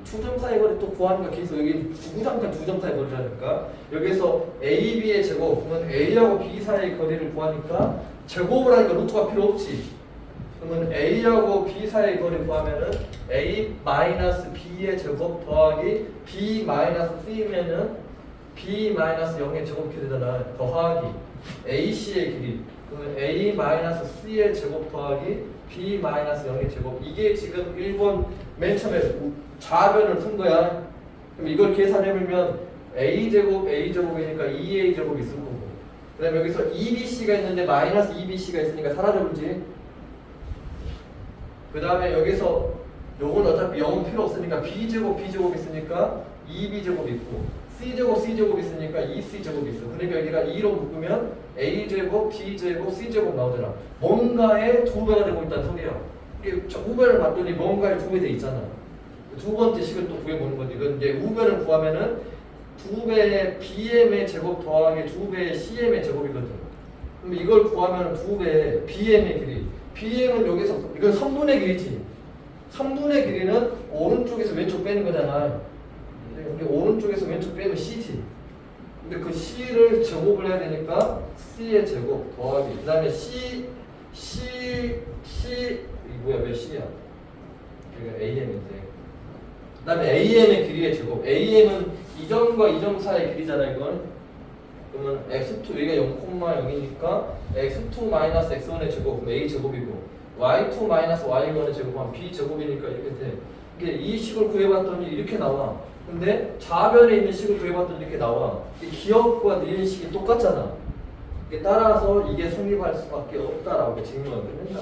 Speaker 1: 두점 사이 거리 또 구하니까 계속 여기 주구장창 2점 사이 거리라니까. 여기서 A, B의 제곱, 그러면 A하고 B 사이의 거리를 구하니까 제곱을 하니까 루트가 필요 없지. 그러면 A하고 B 사이의 거리를 구하면은 A-B의 제곱 더하기 B-C면은 B-0의 제곱 이렇게 되잖아. 더하기 AC의 길이, 그러면 A-C의 제곱 더하기 B-0의 제곱. 이게 지금 1번 맨 처음에 좌변을 푼 거야. 그럼 이걸 계산해보면 A제곱이니까 2A제곱이 있을 거고, 그 다음에 여기서 2BC가 있는데 마이너스 2BC가 있으니까 사라져버리지. 그 다음에 여기서 요건 어차피 0은 필요 없으니까 B제곱 있으니까 2B제곱 있고, C제곱 있으니까 2C제곱 있어. 그러니까 여기가 2로 묶으면 A제곱, B제곱, C제곱 나오잖아. 뭔가의 2배가 되고 있다는 소리야. 이게 우변을 봤더니 뭔가의 2배 돼 있잖아. 두 번째 식을 또 구해보는 거지. 이건 이제 우변을 구하면은 2배의 BM의 제곱 더하기 2배의 CM의 제곱이거든. 그럼 이걸 구하면 2배의 BM의 길이. BM은 여기서, 이건 3분의 길이지. 3분의 길이는 오른쪽 오른쪽에서 왼쪽 빼는 거잖아. 근데 오른쪽에서 왼쪽 빼면 C지. 근데 그 C를 제곱을 해야 되니까 C의 제곱 더하기 그 다음에 C 이 뭐야 몇 C야? 여기가 AM인데 그 다음에 AM의 길이의 제곱 AM은 이 점과 이 점 사이의 길이잖아 이건. 그러면 x2 여기가 0,0이니까 x2 마이너스 x1의 제곱 그럼 a 제곱이고 y2 마이너스 y1의 제곱하면 b 제곱이니까 이렇게 돼. 이게 이 식을 구해봤더니 이렇게 나와. 근데 좌변에 있는 식을 구해봤더니 이렇게 나와. 이 기억과 니은 식이 똑같잖아. 이게 따라서 이게 성립할 수밖에 없다라고 증명을 한다.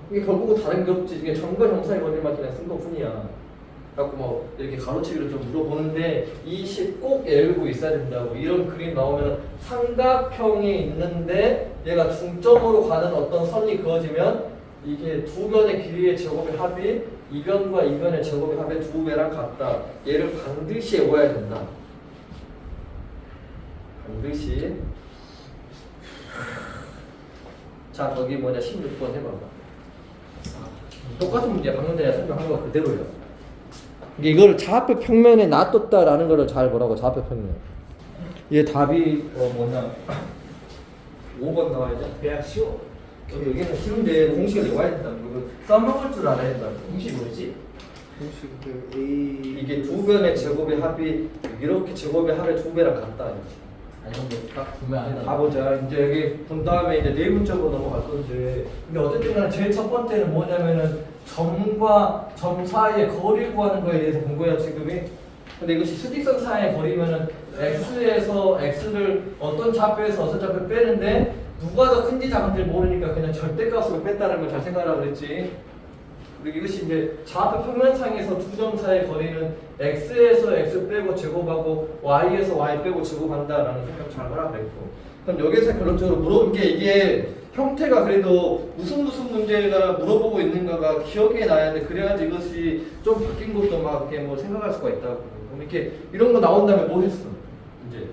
Speaker 1: 이게 결국은 다른 게 없지. 이게 점과 점사의 거리만 그냥 쓴 것뿐이야. 갖고 뭐 이렇게 가로치기를 좀 물어보는데 이 식 꼭 알고 있어야 된다고. 이런 그림 나오면 삼각형이 있는데 얘가 중점으로 가는 어떤 선이 그어지면 이게 두 변의 길이의 제곱의 합이 이 변과 이 변의 제곱의 합의 두 배랑 같다. 얘를 반드시 외워야 된다. 반드시. 자 거기 뭐냐 16번 해봐봐. 똑같은 문제야. 방금 전에 설명한 거 그대로야. 이걸 좌표 평면에 놔뒀다라는 거를 잘 보라고. 좌표 평면. 얘 답이 뭐냐 5번 나와야 돼.
Speaker 2: 그냥 쉬워.
Speaker 1: 여기는 쉬운데 공식을 외워야 된다. 이거 써먹을 줄 알아야 된다.
Speaker 2: 공식 뭐지?
Speaker 3: 공식 그 A
Speaker 1: 이게 두 변의 제곱의 합이 이렇게 제곱의 합의 두 배랑 같다.
Speaker 2: 아니 근데 딱 보면 안
Speaker 1: 다 보자. 이제 여기 본 다음에 이제 네 문제로 넘어갈 건데. 근데 어쨌든 간에 제일 첫 번째는 뭐냐면은 점과 점 사이의 거리 구하는 거에 대해서 본 거야 지금이. 근데 이것이 수직선 사이의 거리면은 x에서 x를 어떤 좌표에서 어떤 좌표 빼는데 누가 더 큰지 작은지 모르니까 그냥 절대값으로 뺐다는 걸 잘 생각하라 그랬지. 그리고 이것이 이제 좌표 평면상에서 두 점 사이의 거리는 x에서 x 빼고 제곱하고 y에서 y 빼고 제곱한다라는 생각 잘 하라 그랬고. 그럼 여기서 결론적으로 물어본 게 이게 형태가 그래도 무슨 문제가 물어보고 있는가가 기억에 나야 돼. 그래야지 이것이 좀 바뀐 것도 막 이렇게 뭐 생각할 수가 있다고. 그럼 이렇게 이런 거 나온 다음에 뭐 했어? 이제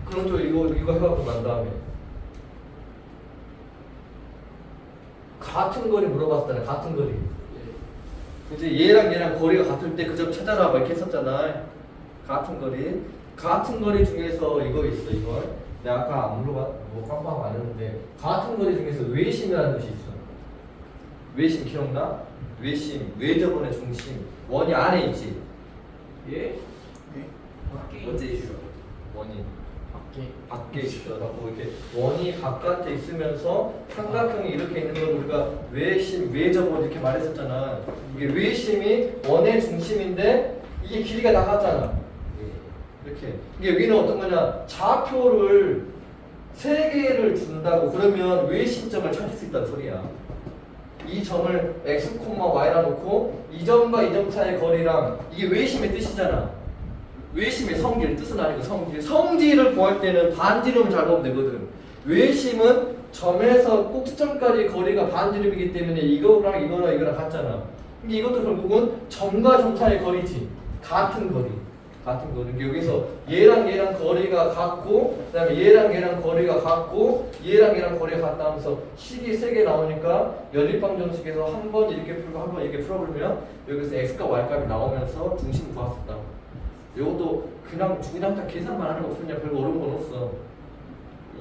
Speaker 1: 그럼 또 이거 해갖고 난 다음에 같은 거리 물어봤잖아. 같은 거리. 이제 얘랑 거리가 같을 때 그 점 찾아라 막 이렇게 했었잖아. 같은 거리. 같은 거리 중에서 이거 있어. 이거. 내가 아까 안 물어봤, 뭐 깜빡 안 했는데 같은 거리 중에서 외심이라는 것이 있어. 외심 기억나? 외심, 외접원의 중심. 원이 안에 있지.
Speaker 2: 예?
Speaker 3: 네.
Speaker 2: 밖에
Speaker 1: 어째 있어? 원이
Speaker 2: 밖에
Speaker 1: 밖에 있어갖고 이렇게 원이 바깥에 있으면서 삼각형이 이렇게 있는 걸 우리가 외심, 외접원 이렇게 말했었잖아. 이게 외심이 원의 중심인데 이게 길이가 나갔잖아. 이렇게. 이게 여기는 어떤 거냐? 좌표를 세 개를 준다고 그러면 외심점을 찾을 수 있다는 소리야. 이 점을 x, y라 놓고 이 점과 이 점 사이의 거리랑 이게 외심의 뜻이잖아. 외심의 성질, 뜻은 아니고 성질. 성질을 구할 때는 반지름을 잘 보면 되거든. 외심은 점에서 꼭지점까지 거리가 반지름이기 때문에 이거랑 같잖아. 근데 이것도 결국은 점과 점 사이의 거리지. 같은 거리. 같은 거리. 여기서 얘랑 거리가 같고, 그 다음에 얘랑 거리가 같고, 얘랑 거리가 같다 하면서 식이 3개 나오니까 연립방정식에서 한 번 이렇게 풀고 한 번 이렇게 풀어보면 여기서 x과 y 값이 나오면서 중심 구했었다. 이것도 그냥 다 계산만 하는 거 없으냐 별로 어려운 건 없어.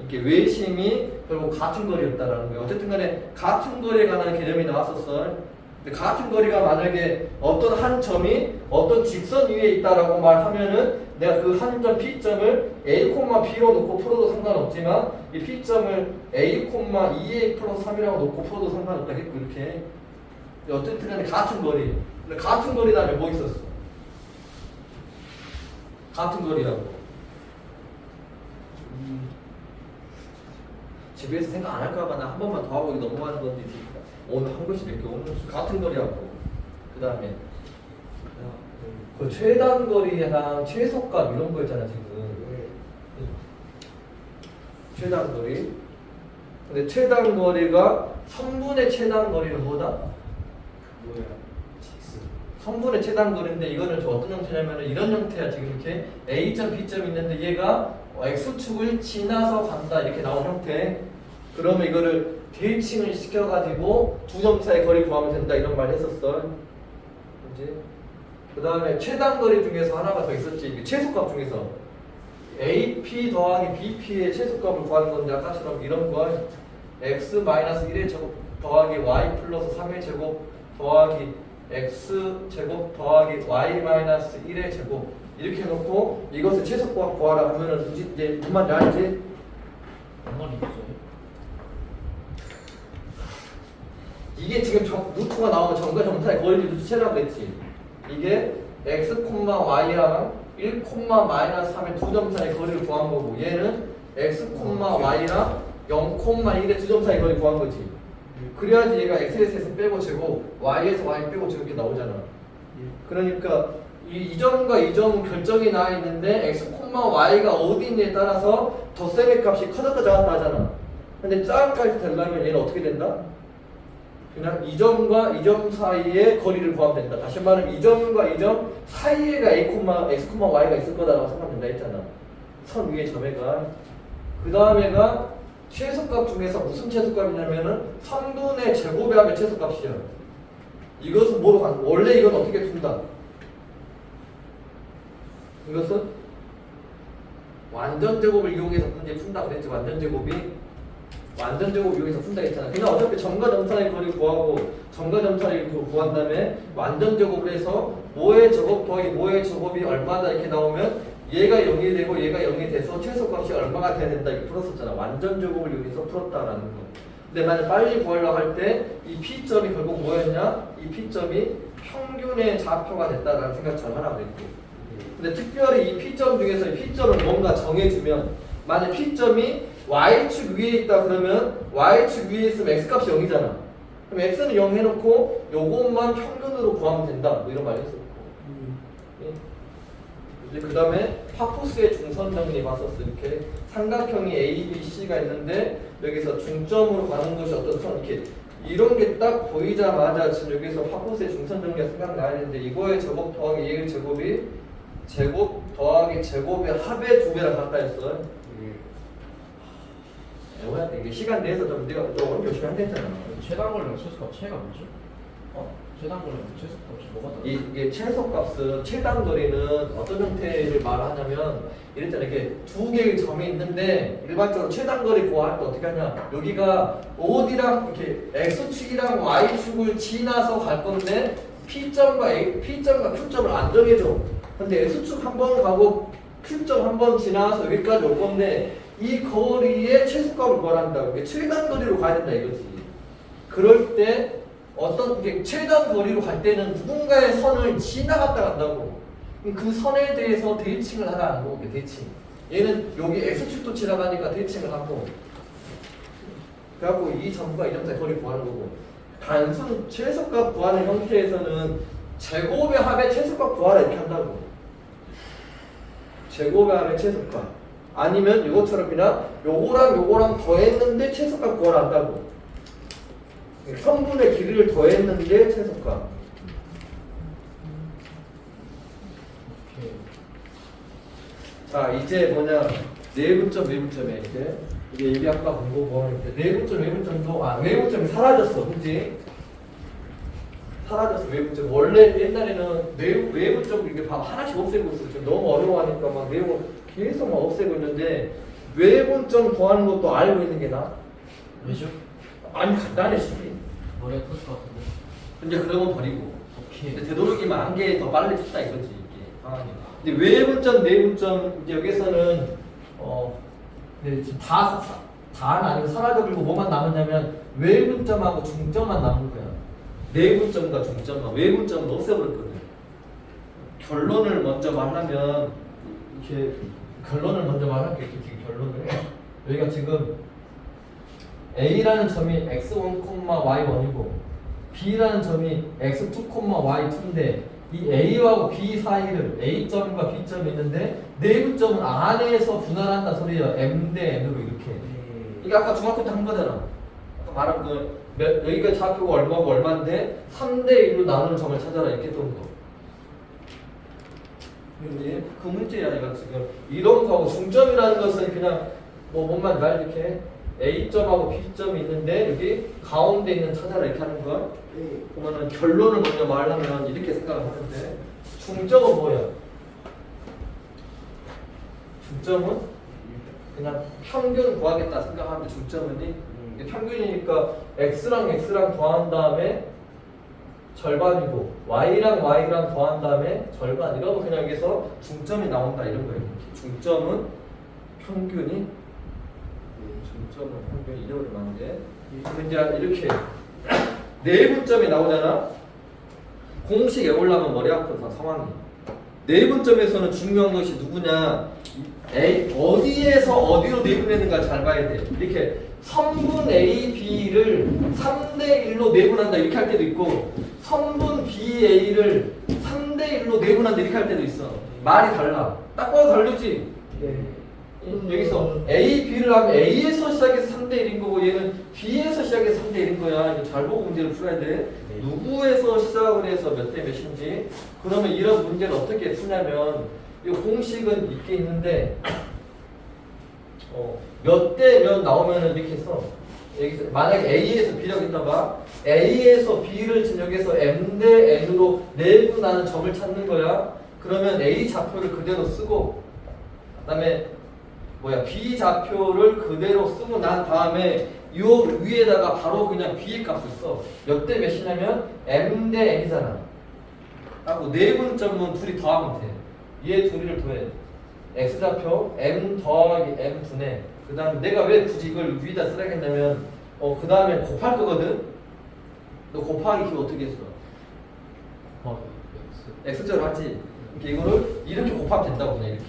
Speaker 1: 이게 외심이 결국 같은 거리였다라는 거야. 어쨌든 간에 같은 거리에 관한 개념이 나왔었어. 근데 같은 거리가 만약에 어떤 한 점이 어떤 직선 위에 있다라고 말하면은 내가 그 한 점 P점을 A, B로 놓고 풀어도 상관없지만 이 P점을 A, 2A 플러스 3이라고 놓고 풀어도 상관없다겠고 이렇게. 어쨌든 간에 같은 거리. 근데 같은 거리 다음에 뭐 있었어? 같은 거리라고. 집에서 생각 안 할까봐 나 한 번만 더 하고 넘어가는 건데 오늘 한 것이 이렇게 오늘 같은 거리하고 그 다음에 그 최단 거리랑 최소값 이런 거 있잖아 지금. 최단 거리. 근데 최단 거리가 성분의 최단 거리는 뭐다?
Speaker 2: 뭐야? 직선.
Speaker 1: 성분의 최단 거리인데 이거는 저 어떤 형태냐면 이런 형태야. 지금 이렇게 A점, B점 있는데 얘가 X축을 지나서 간다 이렇게 나온 형태. 그러면 이거를 대칭을 시켜가지고 두 점 사이 거리 구하면 된다 이런 말 했었어. 그지? 그 다음에 최단 거리 중에서 하나가 더 있었지. 이게 최소값 중에서 AP 더하기 BP의 최소값을 구하는 건데 아까처럼 이런 거 x-1의 제곱 더하기 y 플러스 3의 제곱 더하기 x 제곱 더하기 y-1의 제곱 이렇게 해놓고 이것을 최소값 구하라 하면은 이제 뭔 말인지 알지?
Speaker 2: 얼마나 있어요?
Speaker 1: 이게 지금 루트가 나오면 정과 정사의 거리를 눈치채라고 그랬지. 이게 x, y랑 1, 마이너스 3의 두 점 사이 거리를 구한 거고 얘는 x, y랑 0, 1의 두 점 사이 거리 구한 거지. 그래야지 얘가 x에서 x 빼고 제곱, y에서 y 빼고 제곱 이렇게 나오잖아. 그러니까 이 점과 이 점은 결정이 나 있는데 x, y가 어디 있느냐에 따라서 덧셈의 값이 커졌다 작았다 하잖아. 근데 작은까지 되려면 얘는 어떻게 된다? 그냥 이 점과 이 점 사이의 거리를 구하면 된다. 다시 말하면 이 점과 이 점 사이에가 x, y가 있을 거다라고 생각하면 된다 했잖아. 선 위에 점에가. 그 다음에가 최소값 중에서 무슨 최소값이냐면은 선분의 제곱의 합의 최소값이야. 이것은 뭐로 간? 원래 이건 어떻게 푼다? 이것은 완전 제곱을 이용해서 문제 푼다 그랬지. 완전 제곱 이용해서 푼다 했잖아. 그냥 어차피 점과 점 사이의 거리를 구하고 점과 점 사이를 구한 다음에 완전 제곱을 해서 뭐의 제곱 더하기 뭐의 제곱이 얼마다 이렇게 나오면 얘가 0이 되고 얘가 0이 돼서 최소값이 얼마가 돼야 된다 이렇게 풀었었잖아. 완전 제곱을 이용해서 풀었다라는 거. 근데 만약 빨리 구하려고 할 때 이 P점이 결국 뭐였냐? 이 P점이 평균의 좌표가 됐다라는 생각 잘 하라고 그랬고. 근데 특별히 이 P점 중에서 이 P점을 뭔가 정해주면 만약 P점이 Y축 위에 있다 그러면 Y축 위에 있으면 X값이 0이잖아. 그럼 X는 0 해놓고 요것만 평균으로 구하면 된다. 뭐 이런 말 했었고. 그 다음에 파푸스의 중선 정리 봤었어. 이렇게 삼각형이 A, B, C가 있는데 여기서 중점으로 가는 것이 어떤 선 이렇게 이런 게 딱 보이자마자 지금 여기서 파푸스의 중선 정리가 생각나야 되는데 이거의 제곱 더하기 얘의 제곱이 제곱 더하기 제곱의 합의 2배랑 같다 했어. 뭐야 이게 시간 내에서 좀 네가 좀 열심히 한댔잖아.
Speaker 2: 최단 거리랑 최소값 차이가 뭐죠? 최단 거리랑 최소값이 뭐가 다르죠?
Speaker 1: 이게 최소값은 최단 거리는 어떤 형태를 말하냐면 이랬잖아. 이렇게 두 개의 점이 있는데 일반적으로 최단 거리 구할 때 어떻게 하냐? 여기가 어디랑 이렇게 x축이랑 y축을 지나서 갈 건데 P점과 Q점을 안 정해줘. 근데 x축 한 번 가고 Q점 한 번 지나서 여기까지 올 건데 이 거리의 최소값을 구하란다고. 이게 최단 거리로 가야 된다 이거지. 그럴 때 어떤 게 최단 거리로 갈 때는 누군가의 선을 지나갔다 간다고. 그 선에 대해서 대칭을 하라는 거고. 대칭. 얘는 여기 x축도 지나가니까 대칭을 하고. 그래갖고 이 점과 이 점 사이 거리 구하는 거고. 단순 최소값 구하는 형태에서는 제곱의 합의 최소값 구하라 이렇게 한다고. 제곱의 합의 최소값. 아니면 이것처럼 그냥 요거랑 더했는데 최소값 구하라 한다고. 성분의 길이를 더했는데 최소값. 자 이제 뭐냐 내분점 외분점이야 이제. 이게 아까 본 거 뭐 이렇게 내분점 외분점도 외분점이 사라졌어, 그렇지? 사라졌어 외분점. 원래 옛날에는 외분점 이렇게 하나씩 없애고 있어. 지금 너무 어려워하니까 막 내용을 계속 막 없애고 있는데 외분점 구하는 것도 알고 있는 게 나.
Speaker 2: 왜죠?
Speaker 1: 아니 간단해 쉽게.
Speaker 2: 머리가 터질 것 같은데.
Speaker 1: 근데 그러면 버리고.
Speaker 2: 오케이.
Speaker 1: 근데 되도록이면 한 개 더 빨리 푼다 이거지 이게 상황이. 근데 외분점 내분점 이제 여기서는 근데 지금 다는 아니고 사라져버리고 뭐만 남았냐면 외분점하고 중점만 남은 거야. 내분점과 중점만. 외분점은 없애버렸거든. 결론을 먼저 말하면 이렇게 결론을 먼저 말할게. 이렇게 결론을 여기가 지금 A라는 점이 x1, y1이고 B라는 점이 x2, y2인데 이 A하고 B 사이를 A점과 B점이 있는데 내분점은 안에서 분할한다 소리야. M 대 N으로 이렇게. 이게 아까 중학교 때 한 거잖아. 아까 말한 거 여기가 좌표가 얼마고 얼마인데 3대 1로 나누는 점을 찾아라 이렇게 했던 거. 근데 그 문제야. 이거 지금 이런 거하고 중점이라는 것은 그냥 뭐 뭔만 말 이렇게 A점하고 B점이 있는데 여기 가운데 있는 찾아라 이렇게 하는 걸.
Speaker 3: 네.
Speaker 1: 그러면은 결론을 먼저 말하면 이렇게 생각을 하는데 중점은 뭐야? 중점은 그냥 평균 구하겠다 생각하는데 중점은 이게 평균이니까 x랑 x랑 더한 다음에 절반이고 y랑 y랑 더한 다음에 절반 이러면 그냥 여기서 중점이 나온다 이런 거예요. 중점은 평균이 중점은 평균이 잃어버리면 안 돼. 그럼 이제 이렇게 네분점이 나오잖아. 공식 외우려면 머리 아프다 상황이. 네분점에서는 중요한 것이 누구냐? A 어디에서 어디로 내분했는가 잘 봐야 돼. 이렇게 선분 A, B를 3대 1로 내분한다 이렇게 할 때도 있고 선분 B, A를 3대 1로 내분한다 이렇게 할 때도 있어. 말이 달라. 딱 봐도 다르지?
Speaker 3: 네.
Speaker 1: 여기서 A, B를 하면 A에서 시작해서 3대 1인 거고 얘는 B에서 시작해서 3대 1인 거야. 이거 잘 보고 문제를 풀어야 돼. 누구에서 시작을 해서 몇 대 몇인지. 그러면 이런 문제를 어떻게 푸냐면 이 공식은 있게 있는데 몇 대 몇 나오면은 이렇게 써. 여기서 만약에 A에서 B라고 있다 봐. A에서 B를 진역해서 M 대 N으로 내분하는 점을 찾는 거야. 그러면 A 좌표를 그대로 쓰고 그다음에 B 좌표를 그대로 쓰고 난 다음에 요 위에다가 바로 그냥 B의 값을 써. 몇 대 몇이냐면 M 대 N이잖아. 하고 네분점은 둘이 더하면 돼. 얘 둘이를 더해. X 좌표 M 더하기 M 분의 그 다음에 내가 왜 굳이 이걸 위에다 쓰라겠냐면 그 다음에 곱할 거거든. 너 곱하기 기호 어떻게 했어? X자로 하지. 그러니까 이거를 이렇게 곱하면 된다고 그냥 이렇게.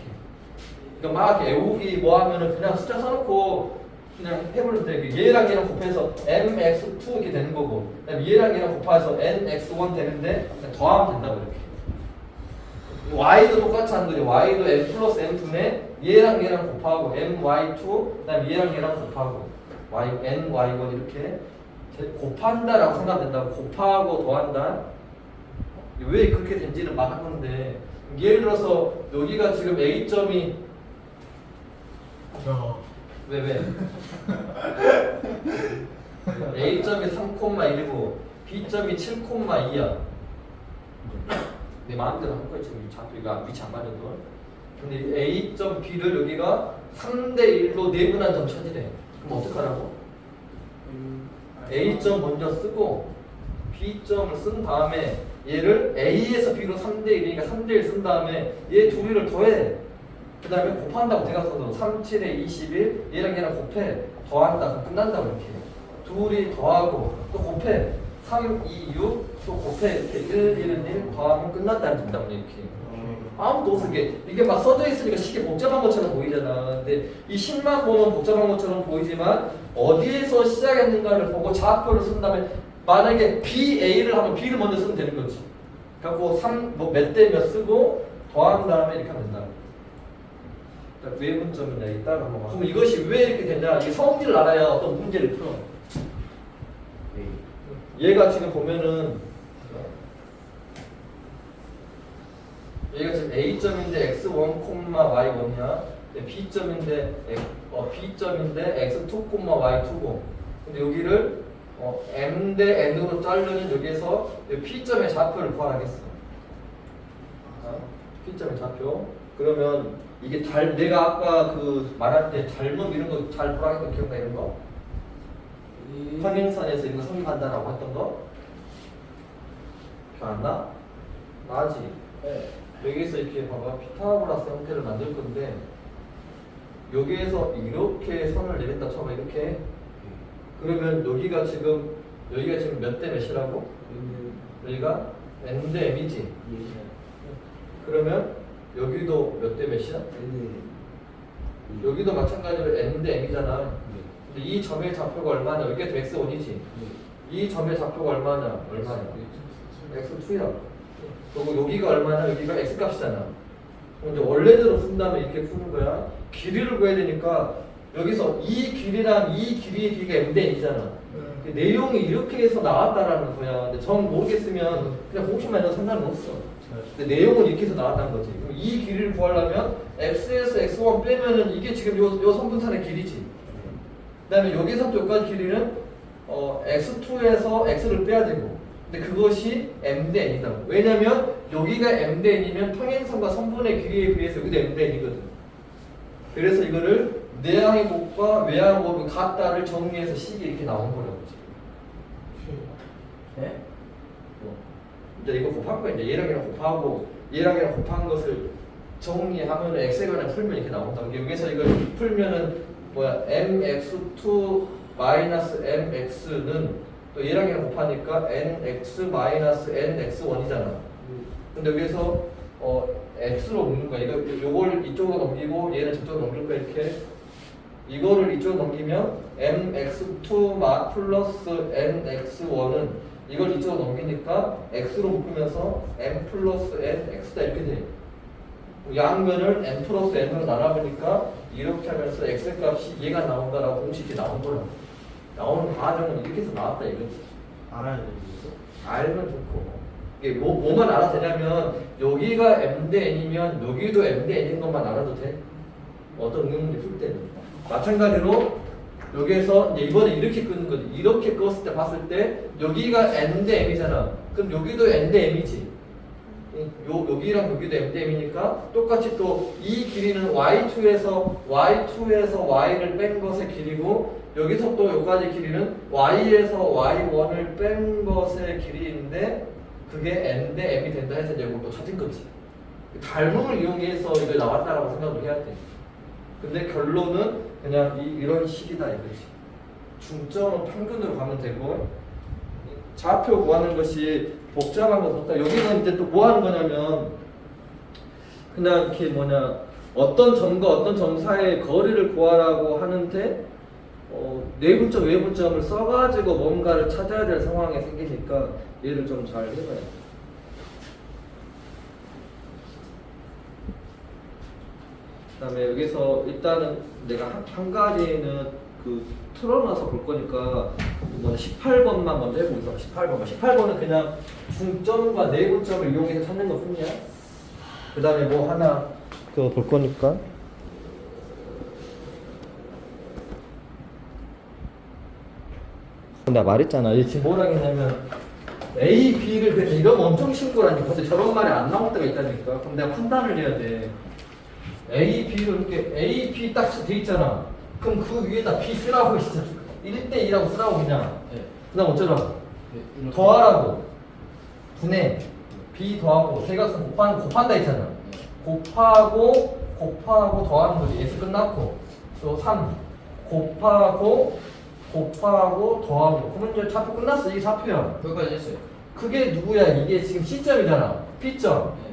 Speaker 1: 그러니까 막 외우기 뭐 하면은 그냥 숫자 써놓고 그냥 해버리면 돼. 얘랑 얘랑 곱해서 mx2 이렇게 되는 거고, 그다음에 얘랑 얘랑 곱해서 nx1 되는데 그냥 더하면 된다고 이렇게. y도 똑같이 하는 거죠. y도 m 플러스 n 분의 얘랑 얘랑 곱하고 my2, 그다음에 얘랑 얘랑 곱하고 ny1 이렇게 곱한다라고 생각하면 된다고. 곱하고 더한다. 왜 그렇게 된지는 말할 건데, 예를 들어서 여기가 지금 A점이 왜? A점이 3,1고 B점이 7,2야. 내 마음대로 한 거야 지금. 좌표가 위치 안 맞은 걸. 근데 A점 B를 여기가 3대 1로 내분한 점 찾으래. 그럼 어떡하라고? A점 먼저 쓰고 B점을 쓴 다음에 얘를 A에서 B로 3대 1이니까 3대 1 쓴 다음에 얘 둘이를 더해. 그 다음에 곱한다고 내가 써도 3, 7에 21 얘랑 얘랑 곱해. 더한다. 그럼 끝난다고 이렇게. 둘이 더하고 또 곱해. 3, 2, 6 또 곱해. 이렇게 1, 1은 1 더하면 끝났다는 된다고 이렇게. 아무도 없어. 이게 막 써져 있으니까 쉽게 복잡한 것처럼 보이잖아. 근데 이 10만 보면 복잡한 것처럼 보이지만 어디에서 시작했는가를 보고 좌표를 쓴 다음에 만약에 BA를 하면 B를 먼저 쓰면 되는 거지. 그래갖고 3, 몇 대 몇 쓰고 더한 다음에 이렇게 하면 된다. 왜 분점이냐 이따가 한번 봐. 그럼 이것이 왜 이렇게 되냐? 이게 성질을 알아야 어떤 문제를 풀어. 얘가 지금 보면은 얘가 지금 A점인데 x1, y1이야. B점인데 B점인데 x2, y2고. 근데 여기를 m 대 n으로 자르는 여기에서 P점의 좌표를 구하라겠어. P점의 좌표. 그러면 이게 내가 아까 그 말할 때 닮음 이런 거 잘 보라겠던 기억나 이런 거? 평행선에서 이런 거 성립한다라고 했던 거? 기억 안 나? 나지?
Speaker 3: 네.
Speaker 1: 여기서 이렇게 봐봐. 피타고라스 형태를 만들 건데 여기에서 이렇게 선을 내린다 쳐봐. 이렇게. 그러면 여기가 지금 몇 대 몇이라고? 여기가 n 대 m이지? 그러면 여기도 몇 대 몇이야? 여기도 마찬가지로 n 대 m이잖아. 근데 이 점의 좌표가 얼마냐? 여기가 x1이지? 이 점의 좌표가 얼마냐? x2야. 그리고 여기가 얼마냐? 여기가 x값이잖아. 그럼 이제 원래대로 푼다면 이렇게 푸는 거야. 길이를 구해야 되니까 여기서 이 길이랑 이 길이의 길이가 m 대 n이잖아. 그 내용이 이렇게 해서 나왔다라는 거야. 근데 정 모르겠으면 그냥 공식만 해도 상관없어. 근데 내용은 이렇게 해서 나왔다는 거지. 그럼 이 길이를 구하려면 x에서 x1 빼면은 이게 지금 요 선분선의 길이지. 그다음에 여기서부터 여기까지 길이는 x2에서 x를 빼야 되고, 근데 그것이 m 대 n이다. 왜냐면 여기가 m 대 n이면 평행선과 선분의 길이에 비해서 여기도 m 대 n이거든. 그래서 이거를 내항의 곱과 외항의 곱이 같다를 정리해서 식이 이렇게 나온 거라고.
Speaker 2: 네?
Speaker 1: 이제 이거 곱한 거 이제 얘랑 얘랑 곱하고 얘랑 얘랑 곱한 것을 정리하면 x에 관해 풀면 이렇게 나온다. 여기서 이걸 풀면은 뭐야 mx2 마이너스 mx는 또 얘랑 얘랑 곱하니까 nx 마이너스 nx1이잖아. 근데 여기서 x로 묶는 거야. 요걸 이쪽으로 넘기고 얘는 저쪽으로 넘길 거야. 이렇게 이거를 이쪽으로 넘기면 mx2 플러스 nx1은 이걸 이쪽으로 넘기니까 x로 묶으면서 m 플러스 n x다 이렇게 돼. 양면을 n 플러스 n으로 나눠보니까 이렇게 하면서 x 값이 얘가 나온다라고 공식이 나온 거야. 나오는 과정은 이렇게 해서 나왔다 이거지.
Speaker 2: 알아야 되는 거죠?
Speaker 1: 알면 좋고. 이게 뭐만 알아도 되냐면 여기가 m 대 n이면 여기도 m 대 n인 것만 알아도 돼. 어떤 응용문제 풀 때는. 마찬가지로 여기에서 이제 이번에 이렇게 끄는 거지. 이렇게 껐을 때 봤을 때 여기가 n 대 m이잖아. 그럼 여기도 n 대 m이지. 여기랑 여기도 m 대 m이니까 똑같이 또 이 길이는 y2에서 y를 뺀 것의 길이고, 여기서 또 여기까지 길이는 y에서 y1을 뺀 것의 길이인데 그게 n 대 m이 된다 해서 이제 이걸 또 찾은 거지. 닮음을 이용해서 이걸 나왔다라고 생각을 해야 돼. 근데 결론은 그냥 이런 식이다 이거지. 중점은 평균으로 가면 되고, 좌표 구하는 것이 복잡한 거 없다. 여기는 이제 또 뭐 하는 거냐면 그냥 이렇게 어떤 점과 어떤 점 사이의 거리를 구하라고 하는데 내분점 외분점을 써가지고 뭔가를 찾아야 될 상황이 생기니까 얘를 좀 잘 해봐야 돼. 그다음에 여기서 일단은 내가 한 가지는 틀어놔서 볼 거니까 18번만 먼저 해보겠어. 18번은 그냥 중점과 내분점을 이용해서 찾는 것 뿐이야. 그 다음에 뭐 하나 그거 볼 거니까. 나 말했잖아. 얘 지금 뭐라 했냐면 A, B를 그래서 이러면 엄청 쉬운 거라니까. 근데 저런 말이 안 나올 때가 있다니까. 그럼 내가 판단을 해야 돼. A, B를 이렇게 A, B 딱 돼 있잖아. 그럼 그 위에다 B 쓰라고 진짜 1대 2라고 쓰라고 그냥.
Speaker 2: 네.
Speaker 1: 그다음 어쩌라고?
Speaker 2: 네,
Speaker 1: 더하라고. 분해. B 더하고 세각선 곱한다 했잖아.
Speaker 2: 네.
Speaker 1: 곱하고 더하는 거지. S 끝났고 또 3 곱하고 더하고. 그러면 이제 좌표 끝났어. 이게 좌표야.
Speaker 2: 거기까지 했어요.
Speaker 1: 그게 누구야? 이게 지금 C점이잖아. P점.
Speaker 2: 네.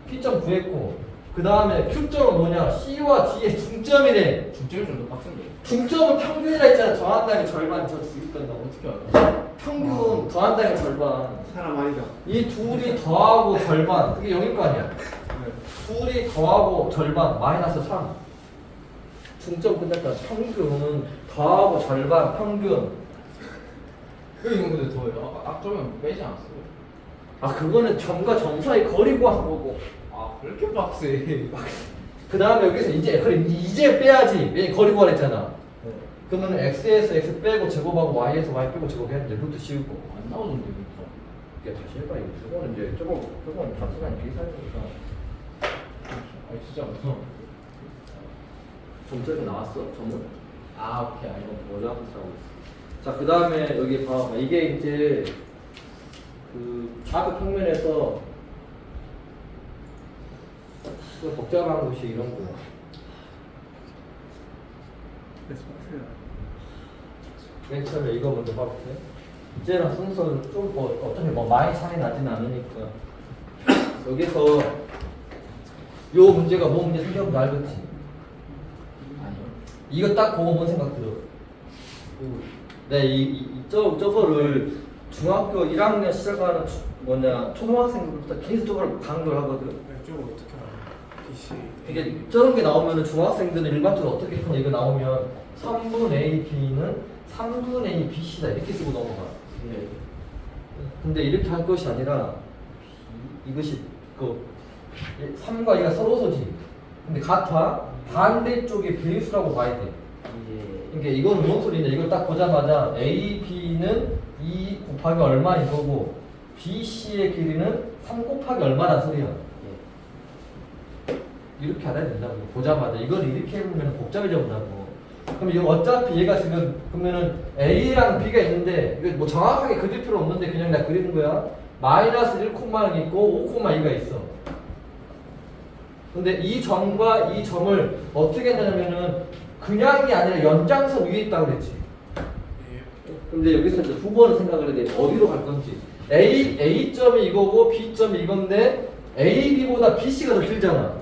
Speaker 1: P점 구했고, 그 다음에 Q점은 뭐냐? C와 D의 중점이래.
Speaker 2: 중점이 좀 더 빡센데.
Speaker 1: 중점은 평균이라 했잖아. 더한다면 절반 저 죽일 건다.
Speaker 2: 어떻게 알아?
Speaker 1: 평균 더한다면 절반.
Speaker 3: 사람 아니다.
Speaker 1: 이 둘이 더하고 절반. 그게 0일 거 아니야. 둘이 더하고 절반 마이너스 3. 중점 끝났다. 평균 더하고 절반 평균.
Speaker 2: 이건 근데 더해요. 앞점은 빼지 않았어요?
Speaker 1: 아 그거는 점과 점 사이 거리 구한 거고.
Speaker 2: 아 그렇게 빡세.
Speaker 1: 그 다음에 여기서 이제 빼야지. 왜냐 거리 구하랬잖아.
Speaker 2: 네.
Speaker 1: 그러면 x에서 x 빼고 제곱하고 y에서 y 빼고 제곱했는데 그것도 씌우고.
Speaker 2: 안 나오던데 진짜.
Speaker 1: 이게 다시 해봐. 저거는 이제 저거는 단순한 계산이니까.
Speaker 2: 아 진짜 안 나와.
Speaker 1: 점점이 나왔어. 점은.
Speaker 2: 아 오케이 알고.
Speaker 1: 뭐라 하고 있어. 자, 그 다음에 여기 봐. 이게 이제 좌표 평면에서 복잡한 것이 이런 거야. 맨 처음에 이거 먼저 봐볼게. 이제는 순서는 좀 어차피 많이 차이 나지는 않으니까. 여기서 요 문제가 뭐 문제 생겼는지 알겠지?
Speaker 2: 아니요.
Speaker 1: 이거 딱 보고 뭔 생각 들어? 네, 저거를 중학교 1학년 시작하는 초등학생부터 계속적으로 강조를 하거든.
Speaker 3: 좀 어떻게 알아? DC.
Speaker 1: 이게 저런 게 나오면은 중학생들은 일반적으로 어떻게 푸냐 이거 나오면 3분 A B는 3분 A B C다 이렇게 쓰고 넘어가.
Speaker 2: 네.
Speaker 1: 근데 이렇게 할 것이 아니라 이것이 3과 2가 서로서지. 근데 같아. 반대쪽에 배수라고 봐야 돼. 그러니까 이건 뭔 소리냐? 이걸 딱 보자마자 A, B는 2 곱하기 얼마인 거고 B, C의 길이는 3 곱하기 얼마란 소리야. 이렇게 알아야 된다고. 보자마자 이걸 이렇게 해보면 복잡해져 본다고. 그럼 이거 어차피 얘가 지금 그러면은 A랑 B가 있는데 이거 뭐 정확하게 그릴 필요 없는데 그냥 나 그리는 거야. 마이너스 1,0 있고 5,2가 있어. 근데 이 점과 이 점을 어떻게 했냐면은 그냥이 아니라 연장선 위에 있다고 그랬지. 근데 여기서 이제 두 번을 생각을 해야 돼. 어디로 갈 건지. A점이 이거고 B점이 이건데 AB보다 BC가 더 길잖아.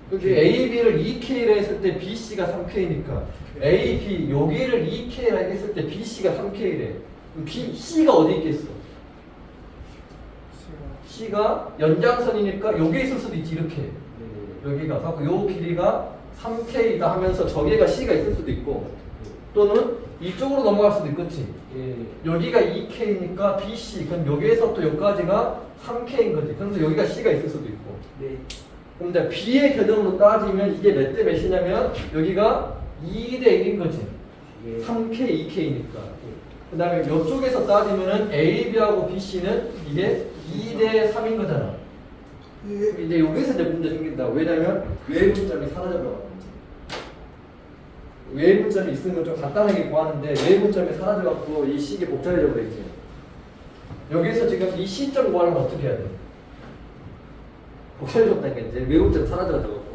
Speaker 1: 그렇지. AB를 2K라 했을 때 BC가 3K니까 AB 여기를 2K라 했을 때 BC가 3K래. C가 어디 있겠어? C가 연장선이니까 여기에 있을 수도 있지. 이렇게 여기가 갖고 요 길이가 3K다 하면서 저기가 C가 있을 수도 있고 또는 이쪽으로 넘어갈 수도 있겠지. 여기가 2K니까 BC 그럼 여기에서 또 여기까지가 3K인 거지. 그래서 여기가 C가 있을 수도 있고. 근데 B의 개념으로 따지면 이게 몇 대 몇이냐면 여기가 2대 1인 거지. 3K, 2K니까. 그 다음에 이쪽에서 따지면은 AB하고 BC는 이게 2대 3인 거잖아. 이제 여기서 이제 문제 생긴다. 왜냐면 외분점이 사라져버려. 외분점이 있으면 좀 간단하게 구하는데 외분점이 사라져갖고 이 식이 복잡해져 버리지. 여기서 지금 이 C점 구하려면 어떻게 해야 돼? 복잡해졌다니까 이제 외분점 사라져가지고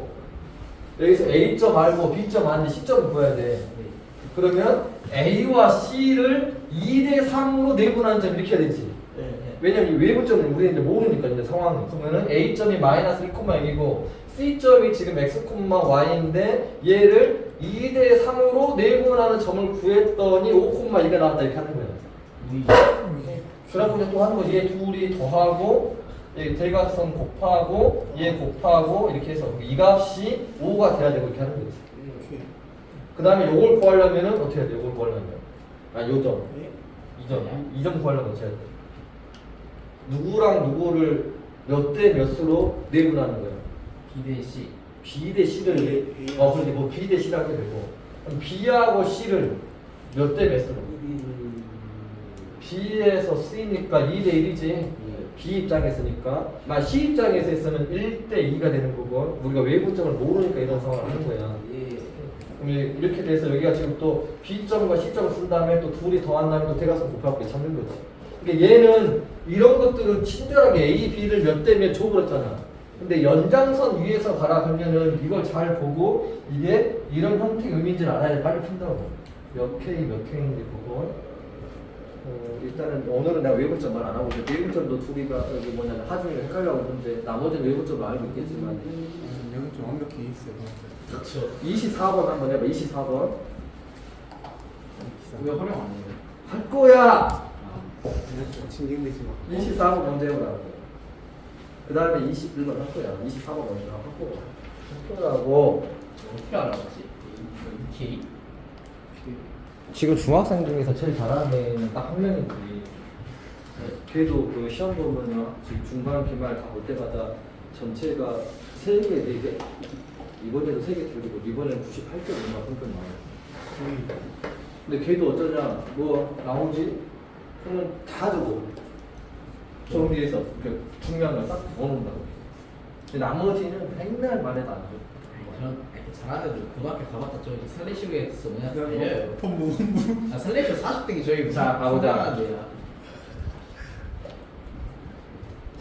Speaker 1: 여기서 A점 알고 B점 아는데 C점을 구해야 돼. 그러면 A와 C를 2대 3으로 내분하는 점 이렇게 해야 되지. 왜냐면 이 외분점을 우리는 이제 모르니까 이제 상황은. 그러면은 A점이 마이너스 1,0이고 C점이 지금 x, y인데 얘를 2대 3으로 내분하는 점을 구했더니 5,2가 나왔다 이렇게 하는 거야. 그래갖고 이제 또 하는 거지. 얘 둘이 더하고 얘 대각선 곱하고 얘 곱하고 이렇게 해서 이 값이 5가 돼야 되고 이렇게 하는 거지. 그 다음에 요걸 구하려면은 어떻게 해야 돼? 요걸 구하려면 요점 이 점 구하려면 어떻게 해야 돼? 누구랑 누구를 몇 대 몇으로 내분하는 거야?
Speaker 2: B 대 C.
Speaker 1: B 대 C를 그렇지 뭐 B 대 C라고 해도 되고 그럼 B하고 C를 몇 대 몇으로? B에서 C니까 2대 1이지. B 입장에서니까 C 입장에서 했으면 1대 2가 되는 거고 우리가 외분점을 모르니까 이런 상황을 하는 거야. 그럼 이렇게 돼서 여기가 지금 또 B점과 C점을 쓴 다음에 또 둘이 더한 다음에 또 대각선 곱하고 찾는 거지. 그러니까 얘는 이런 것들은 친절하게 A, B를 몇 대 몇 줘버렸잖아. 근데 연장선 위에서 가라 그러면은 이걸 잘 보고 이게 이런 형태의 의미인지를 알아야 빨리 푼다고. 몇 K 몇 K인지 보고 일단은 오늘은 내가 외분점 말 안 하고 외분점도 둘이가 여기 뭐냐면 하중이가 헷갈려고 그러는데 나머지는 외분점을 알고 있겠지만
Speaker 3: 여기 좀 완벽히 있어요.
Speaker 2: 그렇죠.
Speaker 1: 24번 한번 해봐. 24번
Speaker 2: 왜 활용 안 해요?
Speaker 1: 할 거야.
Speaker 3: 진행되지 마.
Speaker 1: 24번 먼저 해보라고. 그 다음에 21번 할 거야. 24번 먼저 하고 할 거라고.
Speaker 2: 어떻게 알아봤지? K?
Speaker 1: 지금 중학생 중에서 제일 잘하는 애는 딱 한 명이지. 걔도 그 시험 보면요 지금 중간 기말 다 볼 때마다 전체가 3개, 4개 이번에도 3개 틀리고 이번에는 98점 얼마 성격 나와요. 근데 걔도 어쩌냐 뭐 나오지? 그러면 다 적어. 정리해서 그 중요한 걸 딱 넣어놓는다고. 근데 나머지는 맨날 말해도 안 줘.
Speaker 2: 그런 잘하는 애들 고등학교 가봤다 저기 살레시오에서 그냥 달려요.
Speaker 3: 폰무
Speaker 2: 살레시오 40등이 저희
Speaker 1: 자, 가보자.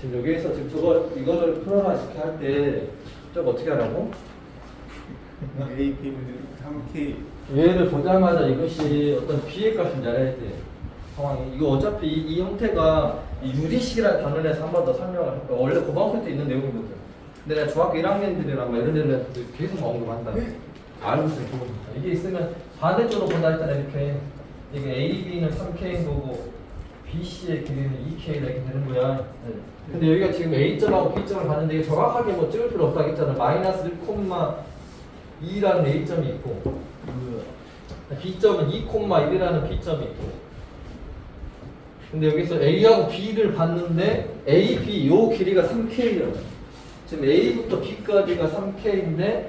Speaker 1: 지금 여기에서 지금 이거를 풀어가 이렇게 할 때 저거 어떻게 하라고?
Speaker 3: A, B는 3K.
Speaker 1: 얘를 보자마자 이것이 어떤 B의 값인지 알아야 돼. 상황이. 이거 어차피 이 형태가 이 유리식이라는 단원에서 한 번 더 설명을 할 거야. 원래 고등학교 때 있는 내용이거든. 근데 내가 중학교 1학년들이랑 막 이런 애들한테 계속 언급한다. 알고 있어요. 이게 있으면 반대쪽으로 본다 했잖아. 이렇게 이게 A, B는 3K인 거고 B, C의 길이는 2K 이렇게 되는 거야. 근데 여기가 지금 A점하고 B점을 봤는데 이게 정확하게 뭐 찍을 필요 없다고 했잖아. 마이너스 1,2라는 A점이 있고 B점은 2,1이라는 B점이 있고 근데 여기서 A하고 B를 봤는데 A, B 요 길이가 3K라고. 지금 A부터 B까지가 3K인데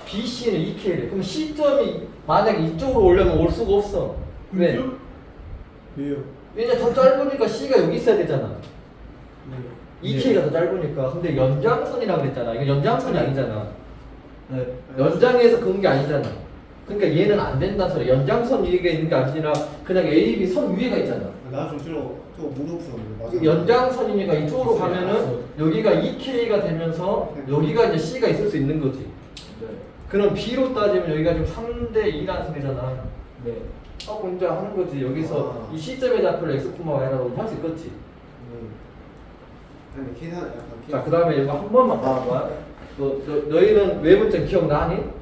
Speaker 1: BC는 2K래. 그럼 C점이 만약에 이쪽으로 오려면 올 수가 없어. 왜?
Speaker 3: 왜요?
Speaker 1: 왜냐 더 짧으니까 C가 여기 있어야 되잖아.
Speaker 3: 네.
Speaker 1: 2K가 더 짧으니까. 근데 연장선이라고 그랬잖아. 이거 연장선이 아니잖아.
Speaker 2: 네.
Speaker 1: 연장에서 그런 게 아니잖아. 그러니까 얘는 안 된다는 소리. 연장선 위에 있는 게 아니라 그냥 A, B 선 위에가 있잖아.
Speaker 3: 나좀 저거 무릎스러운데 맞아.
Speaker 1: 연장선이니까 이쪽으로 가면은 여기가 2K가 되면서 여기가 이제 C가 있을 수 있는 거지.
Speaker 2: 네.
Speaker 1: 그럼 B로 따지면 여기가 지금 3대 2라는 소리잖아.
Speaker 2: 네.
Speaker 1: 하고 이제 하는 거지. 여기서
Speaker 3: 아.
Speaker 1: 이 C점의 좌표를 X, Y라고 할 수 있겠지.
Speaker 3: 아니 계산 약간
Speaker 1: 자, 그 다음에 이거 한 번만 봐봐. 너희는 외분점 기억나니?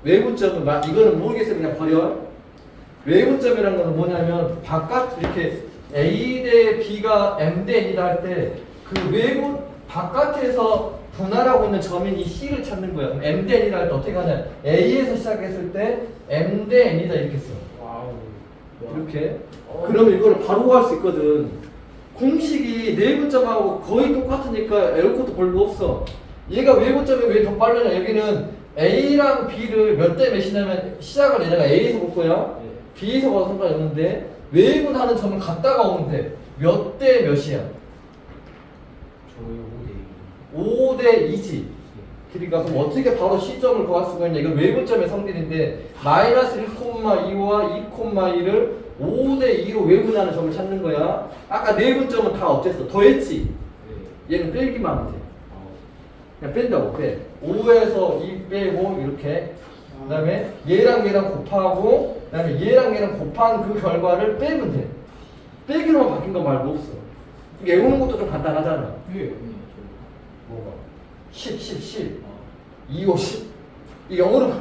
Speaker 1: 외분점은 이거는 모르겠어 그냥 버려. 외분점이라는 거는 뭐냐면 바깥 이렇게 A 대 B가 M 대 N이다 할 때 그 외분 바깥에서 분할하고 있는 점인 이 C를 찾는 거야. 그럼 M 대 N이다 할 때 어떻게 하냐? A에서 시작했을 때 M 대 N이다 이렇게 써.
Speaker 2: 와우.
Speaker 1: 이렇게. 그러면 이거를 바로 구할 수 있거든. 공식이 내분점하고 거의 똑같으니까 에어컨도 별로 없어. 얘가 외분점이 왜 더 빠르냐? 여기는 A랑 B를 몇 대 몇이냐면 시작을 얘네가 A에서 볼 거야.
Speaker 2: 네.
Speaker 1: B에서 봐도 상관이 없는데 외분하는 점은 갔다가 오면 돼. 몇 대 몇이야?
Speaker 2: 저희
Speaker 1: 5대 2지. 그러니까 그럼 어떻게 바로 C점을 구할 수가 있냐? 이건 외분점의 성질인데 마이너스 1,2와 2,2를 5대 2로 외분하는 점을 찾는 거야. 아까 내분점은 다 어땠어? 더했지? 얘는 빼기만 하면 돼. 그냥 뺀다고 빼. 5에서 2 빼고 이렇게. 그 다음에 얘랑 얘랑 곱하고 그 다음에 얘랑 곱한 그 결과를 빼면 돼. 빼기로만 바뀐 거 말고 없어. 외우는 것도 좀 간단하잖아.
Speaker 2: 왜?
Speaker 1: 뭐가? 10. 2, 5, 10. 이 영어로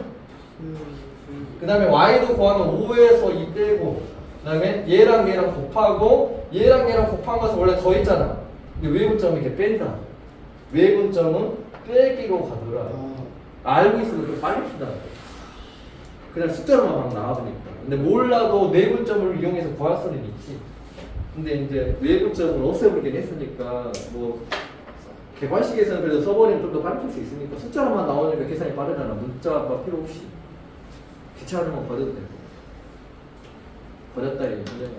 Speaker 1: 그 다음에 y도 구하면 5에서 2 빼고 그 다음에 얘랑 곱하고 얘랑 곱한 것은 원래 더 있잖아. 근데 외분점은 이렇게 뺀다. 외분점은 빼기로 가더라. 알고 있으면 좀 빨리 푼다. 그냥 숫자로만 막 나와보니까. 근데 몰라도 내분점을 이용해서 구할 수는 있지. 근데 이제 외분점을 없애버리긴 했으니까 뭐 객관식에서는 그래도 써버리면 좀 더 빨리 풀 수 있으니까 숫자로만 나오니까 계산이 빠르잖아. 문자가 필요 없이. 귀찮은 건 버려도 되고. 버렸다 이게 문제가.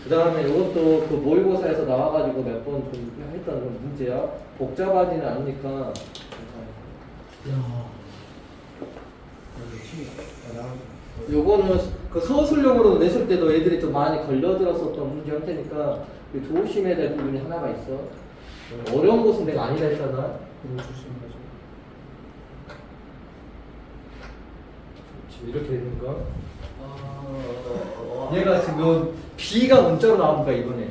Speaker 1: 그 다음에 이것도 그 모의고사에서 나와가지고 몇 번 좀 했던 그런 문제야. 복잡하지는 않으니까.
Speaker 2: 야.
Speaker 1: 요거는 그 서술용으로 냈을 때도 애들이 좀 많이 걸려들었었던 문제 형태니까 조심해야 될 부분이 하나가 있어. 어려운 것은 내가 아니다 했잖아.
Speaker 3: 조심하죠.
Speaker 1: 지금 이렇게 되는 거. 얘가 지금 B가 문자로 나온 거야 이번에.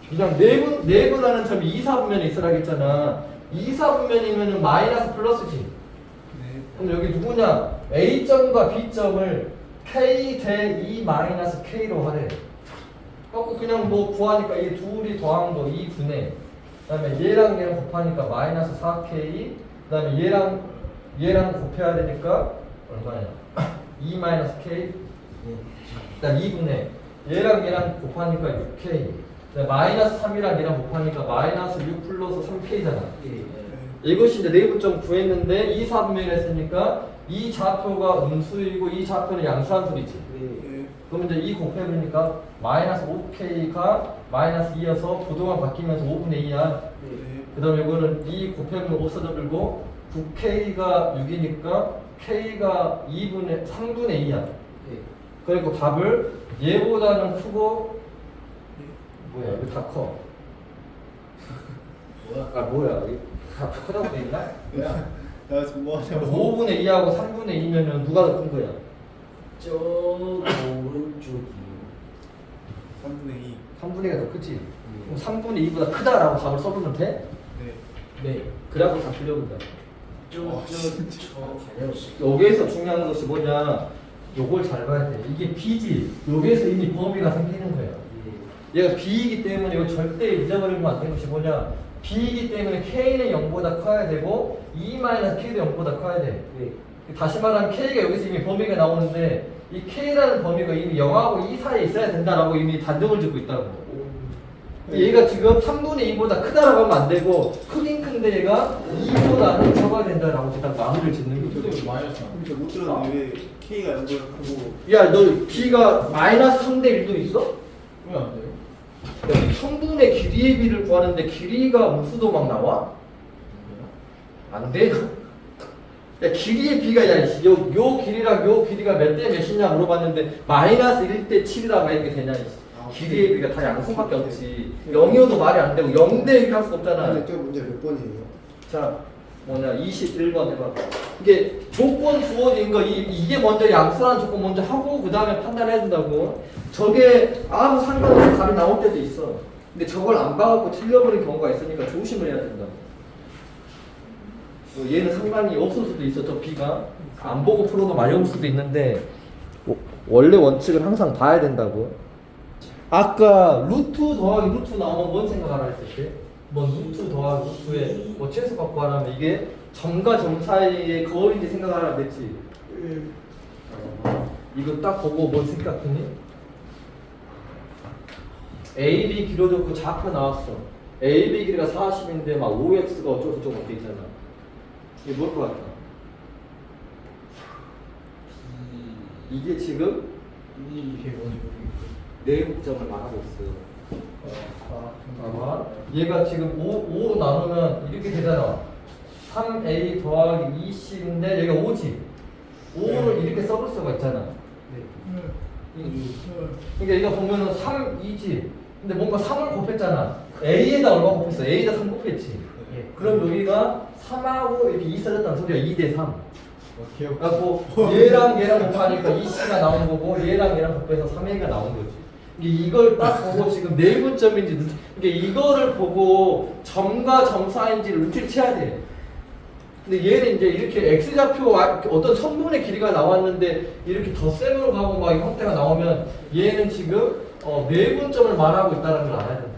Speaker 1: 그냥 내분하는 점이 2, 4분면에 있으라 했잖아. 2, 4분면이면 마이너스 플러스지.
Speaker 3: 네.
Speaker 1: 그럼 여기 누구냐? A점과 B점을 K 대 2 마이너스 K로 하래. 그래갖고 그냥 뭐 구하니까 이 둘이 더한 거 2분의 그 다음에 얘랑 곱하니까 마이너스 4K 그 다음에 얘랑 곱해야 되니까 얼마냐? 2 마이너스 K 그 다음 2분의 얘랑 곱하니까 6K 그 다음에 마이너스 3이랑 얘랑 곱하니까 마이너스 6 플러스 3K잖아. 이것이 이제 내분점 구했는데 2, 4분면을 했으니까 이 좌표가 음수이고 이 좌표는 양수한 소리지. 그럼 이제 이 곱해보니까 마이너스 5K가 마이너스 2여서 부동안 바뀌면서 5분의 2야. 그 다음에 이거는 이 곱해보면 없어져 들고 9K가 6이니까 K가 3분의 2야. 그리고 답을 얘보다는 크고 뭐야 이거 다 커. 뭐야 이거 다 크다고 돼 있나?
Speaker 3: 나 지금 뭐 하냐고.
Speaker 1: 5분의 2하고 3분의 2면은 누가 더 큰 거야?
Speaker 2: 저 오른쪽이요.
Speaker 3: 3분의 2.
Speaker 1: 3분의 2가 더 크지? 그럼 3분의 2보다 크다라고 답을 써보면 돼?
Speaker 3: 네.
Speaker 1: 네. 그래갖고 다 풀려본다.
Speaker 2: 저
Speaker 1: 여기에서 중요한 것이 뭐냐? 요걸 잘 봐야 돼. 이게 B지. 여기에서 이미 범위가 생기는 거야. 얘가 B이기 때문에 이거 절대 잊어버리면 안 되는 것이 뭐냐? B이기 때문에 K는 0보다 커야 되고 E-K도 0보다 커야 돼. 다시 말하면 K가 여기서 이미 범위가 나오는데 이 K라는 범위가 이미 0하고 2 사이에 있어야 된다라고 이미 단정을 짓고 있다고. 얘가 지금 3분의 2보다 크다라고 하면 안 되고 크긴 큰데 얘가 2보다는 적어야 된다라고 일단 마무리를 짓는 거죠.
Speaker 2: 근데 왜 마이너스 안
Speaker 3: 근데 못 들었는데 왜 K가 0보다 크고
Speaker 1: 야, 너 B가 마이너스 3대 1도 있어?
Speaker 2: 왜안 돼요?
Speaker 1: 야, 성분의 길이의 비를 구하는데 길이가 무수도 막 나와? 안 돼? 야, 길이의 비가 요 길이랑 요 길이가 몇 대 몇이냐 물어봤는데 마이너스 1대 7이라고 이렇게 되냐? 길이의 비가 다 양수밖에 없지. 0이어도 말이 안 되고 0대 이렇게 할 수 없잖아.
Speaker 3: 근데 저 문제 몇 번이에요?
Speaker 1: 자, 뭐냐 21번 해봐. 이게 조건 주어진 거 이게 먼저 양수라는 조건 먼저 하고 그 다음에 판단해야 된다고. 저게 아무 상관없이 답이 나올 때도 있어. 근데 저걸 안 봐갖고 틀려버린 경우가 있으니까 조심을 해야 된다고. 얘는 상관이 없을 수도 있어. 저 B가 안 보고 풀어도 많이 올 수도 있는데 원래 원칙은 항상 봐야 된다고. 아까 루트 더하기 루트 나오면 뭔 생각하라 했을 때? 뭐 루트 더하기 루트에 뭐 최소 갖고 하라면 이게 점과 점 사이의 거리인지 생각하라 그랬지? 이거 딱 보고 뭔 생각하니? AB 길어도 그 좌표 나왔어. AB 길이가 40인데 막 5x가 어쩌고저쩌고 돼 있잖아. 이게 뭘 것 같아? 이게 지금
Speaker 2: 이게 뭔지 모르겠고.
Speaker 1: 내국점을 말하고 있어요. 봐봐. 얘가 지금 5로 나누면 이렇게 되잖아. 3a 더하기 2c인데 여기가 5지. 5를 이렇게 써볼 수가 있잖아. 그러니까 이거 보면은 3, 2지. 근데 뭔가 3을 곱했잖아. a에다 얼마 곱했어? a에다 3 곱했지. 그럼 여기가 3하고 이렇게 2 써졌다는 소리야. 2대 3. 그래갖고 얘랑 얘랑 곱하니까 2c가 나온 거고 얘랑 얘랑 곱해서 3a가 나온 거지. 이걸 딱 보고 지금 내분점인지 그러니까 이거를 보고 점과 점 사이인지를 눈치를 채야 돼. 근데 얘는 이제 이렇게 x좌표 어떤 선분의 길이가 나왔는데 이렇게 덧셈으로 가고 막 이 형태가 나오면 얘는 지금 내분점을 말하고 있다는 걸 알아야 된다.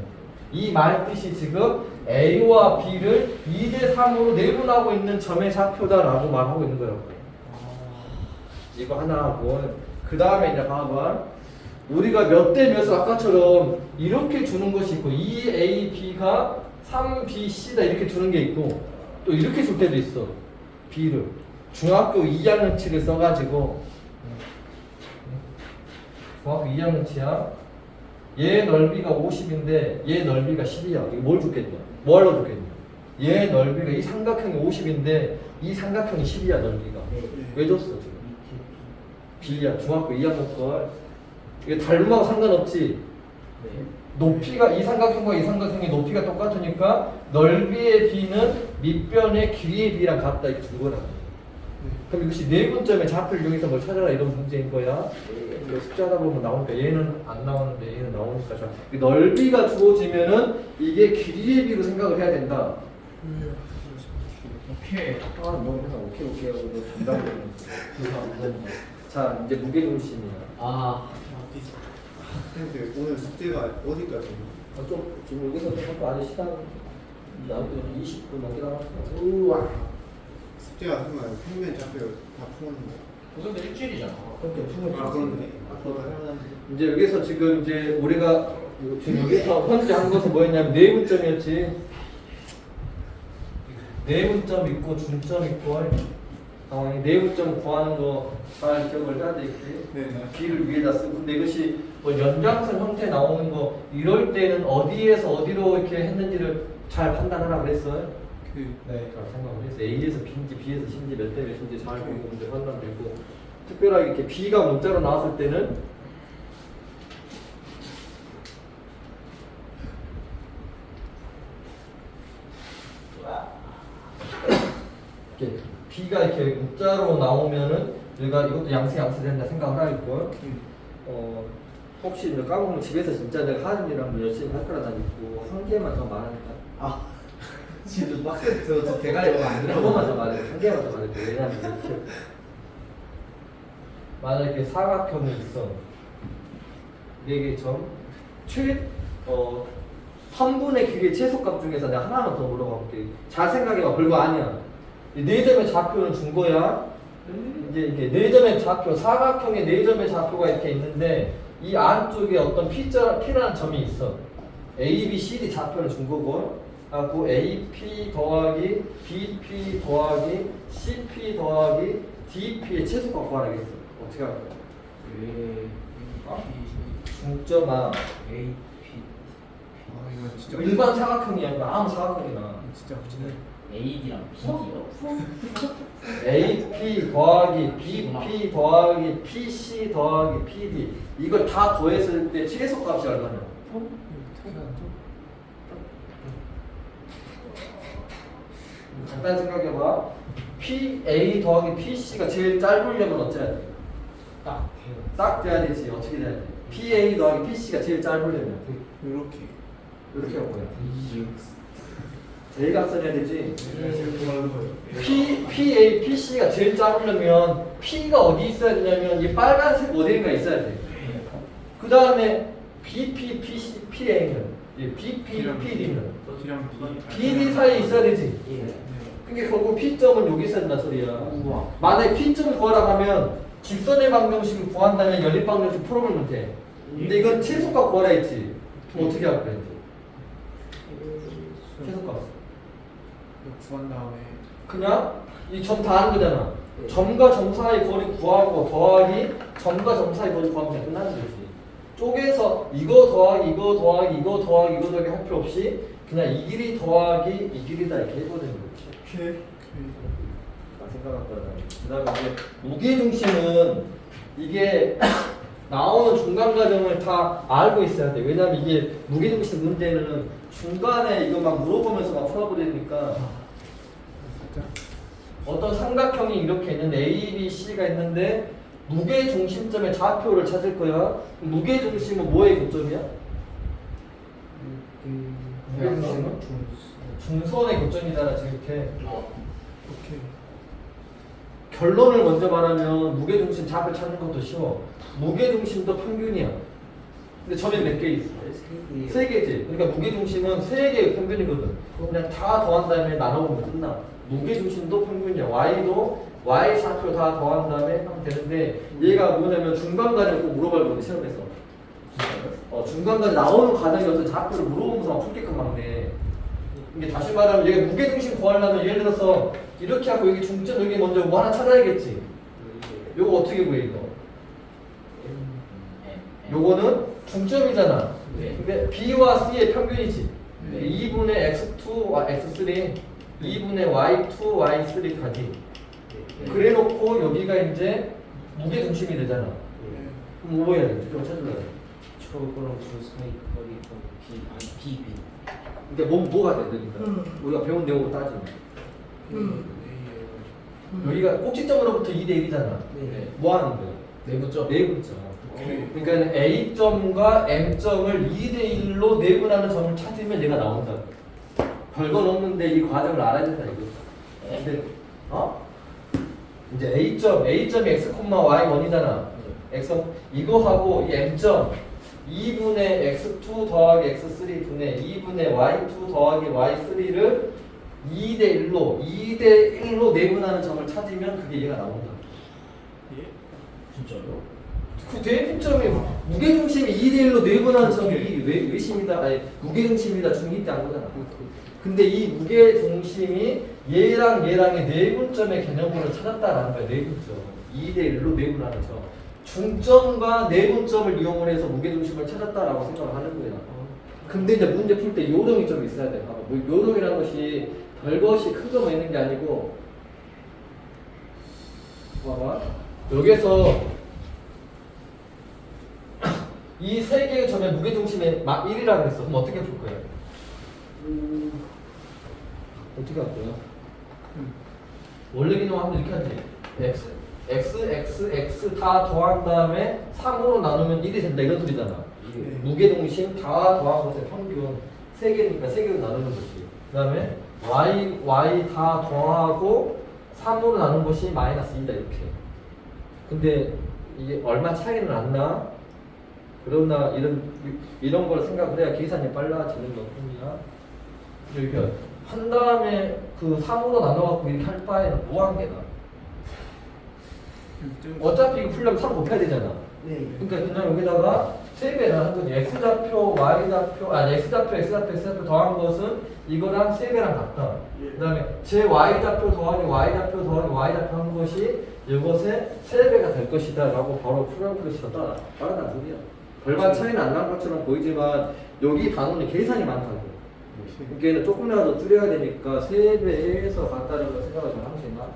Speaker 1: 이 말 뜻이 지금 a와 b를 2대 3으로 내분하고 있는 점의 좌표다라고 말하고 있는 거라고. 이거 하나 하고 그 다음에 이제 봐봐. 우리가 몇 대 몇을 아까처럼 이렇게 주는 것이 있고 2AB가 3BC다 이렇게 주는 게 있고 또 이렇게 줄 때도 있어. B를 중학교 2학년치를 써가지고 중학교 2학년치야. 얘 넓이가 50인데 얘 넓이가 10이야. 이거 뭘 줬겠냐? 뭐 하려고 줬겠냐? 얘 넓이가 이 삼각형이 50인데 이 삼각형이 10이야 넓이가. 왜 줬어 지금? B야. 중학교 2학년 걸. 이게 닮음하고 상관없지. 높이가 이 삼각형과 이 삼각형의 높이가 똑같으니까 넓이의 b는 밑변의 길이의 b랑 같다 이렇게 준 거라고. 그럼 이것이 내분점의 좌표를 이용해서 뭘 찾아라 이런 문제인 거야. 숫자하다 보면 나오니까 얘는 안 나오는데 얘는 나오니까 넓이가 주어지면은 이게 길이의 b로 생각을 해야 된다.
Speaker 2: 오케이.
Speaker 1: 너 그냥 오케이 하고 너 담당되는 자 이제 무게중심이야.
Speaker 3: 근데 오늘 숙제가 어디까지?
Speaker 1: 좀 지금 여기서 좀 아직 시간 나오기 20분 넘게 남았어. 우와.
Speaker 3: 숙제가 정말 평면 잡혀 다 풀었는데.
Speaker 2: 고생도 일주일이잖아.
Speaker 1: 그렇게 풀면
Speaker 3: 아 그렇네.
Speaker 1: 이제 여기서 지금 이제 우리가 지금 여기서 현재 한 것은 뭐였냐면 내분점이었지. 내분점 있고 중점 있고 내분점 구하는 거 잘 기억을 해야 되겠지. B를 위에다 쓰고 근데 이것이 뭐 연장선 형태 나오는 거 이럴 때는 어디에서 어디로 이렇게 했는지를 잘 판단하라 그랬어요. 잘 생각을 해서 A에서 B인지 B에서 C인지 몇 대 몇인지 잘 보고 문제 판단되고 특별하게 이렇게 B가 문자로 나왔을 때는 이렇게 B가 이렇게 문자로 나오면은 우리가 이것도 양수 된다 생각을 하겠고 혹시 이제 까먹으면 집에서 진짜 내가 하는 일을 한번 열심히 할 거라 다니고 한 개만 더 말하니까 지금 빡세 저 대가리 안 들어 한 번만 더 말해 한 개만 더 말해 왜냐면 이렇게 만약에 사각형이 있어 4개 점 3분의 길이의 최소값 중에서 내가 하나만 더 물어볼게. 잘 생각해봐. 별거 아니야. 이 4점의 좌표는 준 거야. 이제 이게 4점의 좌표, 사각형의 4점의 좌표가 이렇게 있는데 이 안쪽에 어떤 P라는 점이 있어. A, B, C, D 좌표를 준 거고, 그 AP 더하기 BP 더하기 CP 더하기 DP의 최소값 구하라겠어. 어떻게 할 거야? 중점아
Speaker 2: AP
Speaker 3: 아 이거 진짜
Speaker 1: 일반 사각형이야. 아무 사각형이나.
Speaker 3: 진짜 없지네.
Speaker 2: AD랑 BD요?
Speaker 1: AP 더하기 BP 더하기 PC 더하기 PD 이걸 다 더했을 때 최소값이 얼마냐? 간단히 생각해봐. PA 더하기 PC가 제일 짧으려면 어째야 돼? 딱 돼야 되지. 어떻게 돼야 돼? PA 더하기 PC가 제일 짧으려면
Speaker 3: 이렇게
Speaker 1: 이렇게 할 거야. 대각선 해야 되지.
Speaker 3: 그만한 거예요.
Speaker 1: PA, PC가 제일 짧으려면 P가 어디 있어야 되냐면 이 빨간색 어디인가 있어야 돼. 그 다음에 BP, PC, PA는 BP, PD는
Speaker 3: D랑 B
Speaker 1: PD 사이에 있어야 되지.
Speaker 2: 예.
Speaker 1: 그러니까 결국 P점은 여기 있어야 된다 소리야.
Speaker 2: 우와.
Speaker 1: 만약에 P점을 구하라 하면 직선의 방정식을 구한다면 연립 방정식 풀어보면 돼. 근데 이건 최소값 구하라 했지. 그럼 어떻게 할 거야 이제? 최소값.
Speaker 3: 이거 구한 다음에
Speaker 1: 그냥 이 점 다 하는 거잖아. 점과 점 사이 거리 구하고 더하기 점과 점 사이 거리 구하면 그냥 끝나는 거지. 쪼개서 이거 더하기 이거 더하기 이거 더하기 이거 더하기 할 필요 없이 그냥 이 길이 더하기 이 길이다 이렇게 해버리는 거지.
Speaker 3: 오케이
Speaker 1: 생각할 거다. 그다음에 이제 무게 중심은 이게 나오는 중간 과정을 다 알고 있어야 돼. 왜냐면 이게 무게 중심 문제는 중간에 이거 막 물어보면서 막 풀어버리니까
Speaker 3: 진짜
Speaker 1: 어떤 삼각형이 이렇게 있는데 A, B, C가 있는데 무게 중심점의 좌표를 찾을 거야. 무게 중심은 뭐의 교점이야? 무게 중심은 중선의 교점이잖아. 지금 이렇게.
Speaker 3: 오케이
Speaker 1: 결론을 먼저 말하면 무게중심 좌표 찾는 것도 쉬워. 무게중심도 평균이야. 근데 점이 몇 개 있어? 세 개지. 그러니까 무게중심은 세 개의 평균이거든. 그냥 다 더한 다음에 나눠보면 끝나. 무게중심도 평균이야. Y도 Y 좌표 다 더한 다음에 하면 되는데 얘가 뭐냐면 중간까지 꼭 물어봐거든 시험에서. 중간까지 나오는 과정이 어떤 좌표를 물어보면서 막 풀게끔 막 내. 이게 다시 말하면 얘가 무게중심 구하려면 예를 들어서 이렇게 하고 여기 중점 여기 먼저 뭐 하나 찾아야겠지. 요거 어떻게 구해 이거? 요거는 중점이잖아.
Speaker 2: 네.
Speaker 1: 근데 B와 C의 평균이지.
Speaker 2: 네.
Speaker 1: 2분의 X2, X3, 2분의 Y2, Y3 가지. 그래 놓고 여기가 이제 무게중심이 되잖아. 그럼 뭐 해야 돼? 좀 찾으려고.
Speaker 2: 초고랑 중 사이 거리 B 아니 BB.
Speaker 1: 그러니까 뭐가 돼? 그러니까 우리가 배운 내용으로 따지면 여기가 꼭지점으로부터 2대 1이잖아.
Speaker 2: 네.
Speaker 1: 뭐 하는 거야?
Speaker 2: 내부점.
Speaker 1: 내분점.
Speaker 3: 오케이.
Speaker 1: 그러니까 A점과 M점을 2대 1로 내분하는 점을 찾으면 얘가 나온다. 별건 없는데 이 과정을 알아야 된다 이거. 근데 이제 A점이 X, Y1이잖아. X 이거하고 이 M점 2분의 X2 더하기 X3 분의 2분의 Y2 더하기 Y3를 2대 1로 내분하는 점을 찾으면 그게 얘가 나온다.
Speaker 2: 진짜요?
Speaker 1: 그 대입점이 무게중심이 2대 1로 내분하는 점이 외심이다, 아니 무게중심이다 중2 때 한 거잖아. 근데 이 무게중심이 얘랑의 내분점의 개념으로 찾았다라는 거야. 내분점 2대 1로 내분하는 점. 중점과 내분점을 이용을 해서 무게중심을 찾았다라고 생각을 하는 거야. 근데 이제 문제 풀 때 요령이 좀 있어야 돼. 봐봐. 뭐 요령이라는 것이 별것이 큰 거만 있는 게 아니고, 봐봐. 여기서 이 세 개의 점의 무게중심이 막 1이라고 했어. 그럼 어떻게 풀 거야? 어떻게 할 거야? 원래 기능하면 이렇게 하지. x 다 더한 다음에 3으로 나누면 1이 된다 이런 소리잖아. 무게중심 다 더한 것의 평균 3개니까 3개로 나누는 거지. 그 다음에 y 다 더하고 3으로 나눈 것이 마이너스 2다 이렇게. 근데 이게 얼마 차이는 안 나. 그러나 이런 걸 생각을 해야 계산이 빨라지는 것뿐이야. 이렇게 한 다음에 그 3으로 나눠갖고 이렇게 할 바에는 뭐한 개다. 어차피 이거 풀려면 3 곱해야 되잖아.
Speaker 2: 네.
Speaker 1: 그러니까 그냥 여기다가 3배를 한 거지. x좌표, y좌표, 아니 x좌표, x좌표, x좌표 더한 것은 이거랑 3배랑 같다. 그 다음에 제 y좌표 더하기 y좌표 더하기 y좌표 한 것이 이것의 3배가 될 것이다 라고 바로 풀어볼 것이다. 빠르다 소리야. 별반 차이는 안 난 것처럼 보이지만 여기 단원이 계산이 많다고. 그러니까 조금이라도 줄여야 되니까 3배에서 같다는 생각을 잘 하면 되나?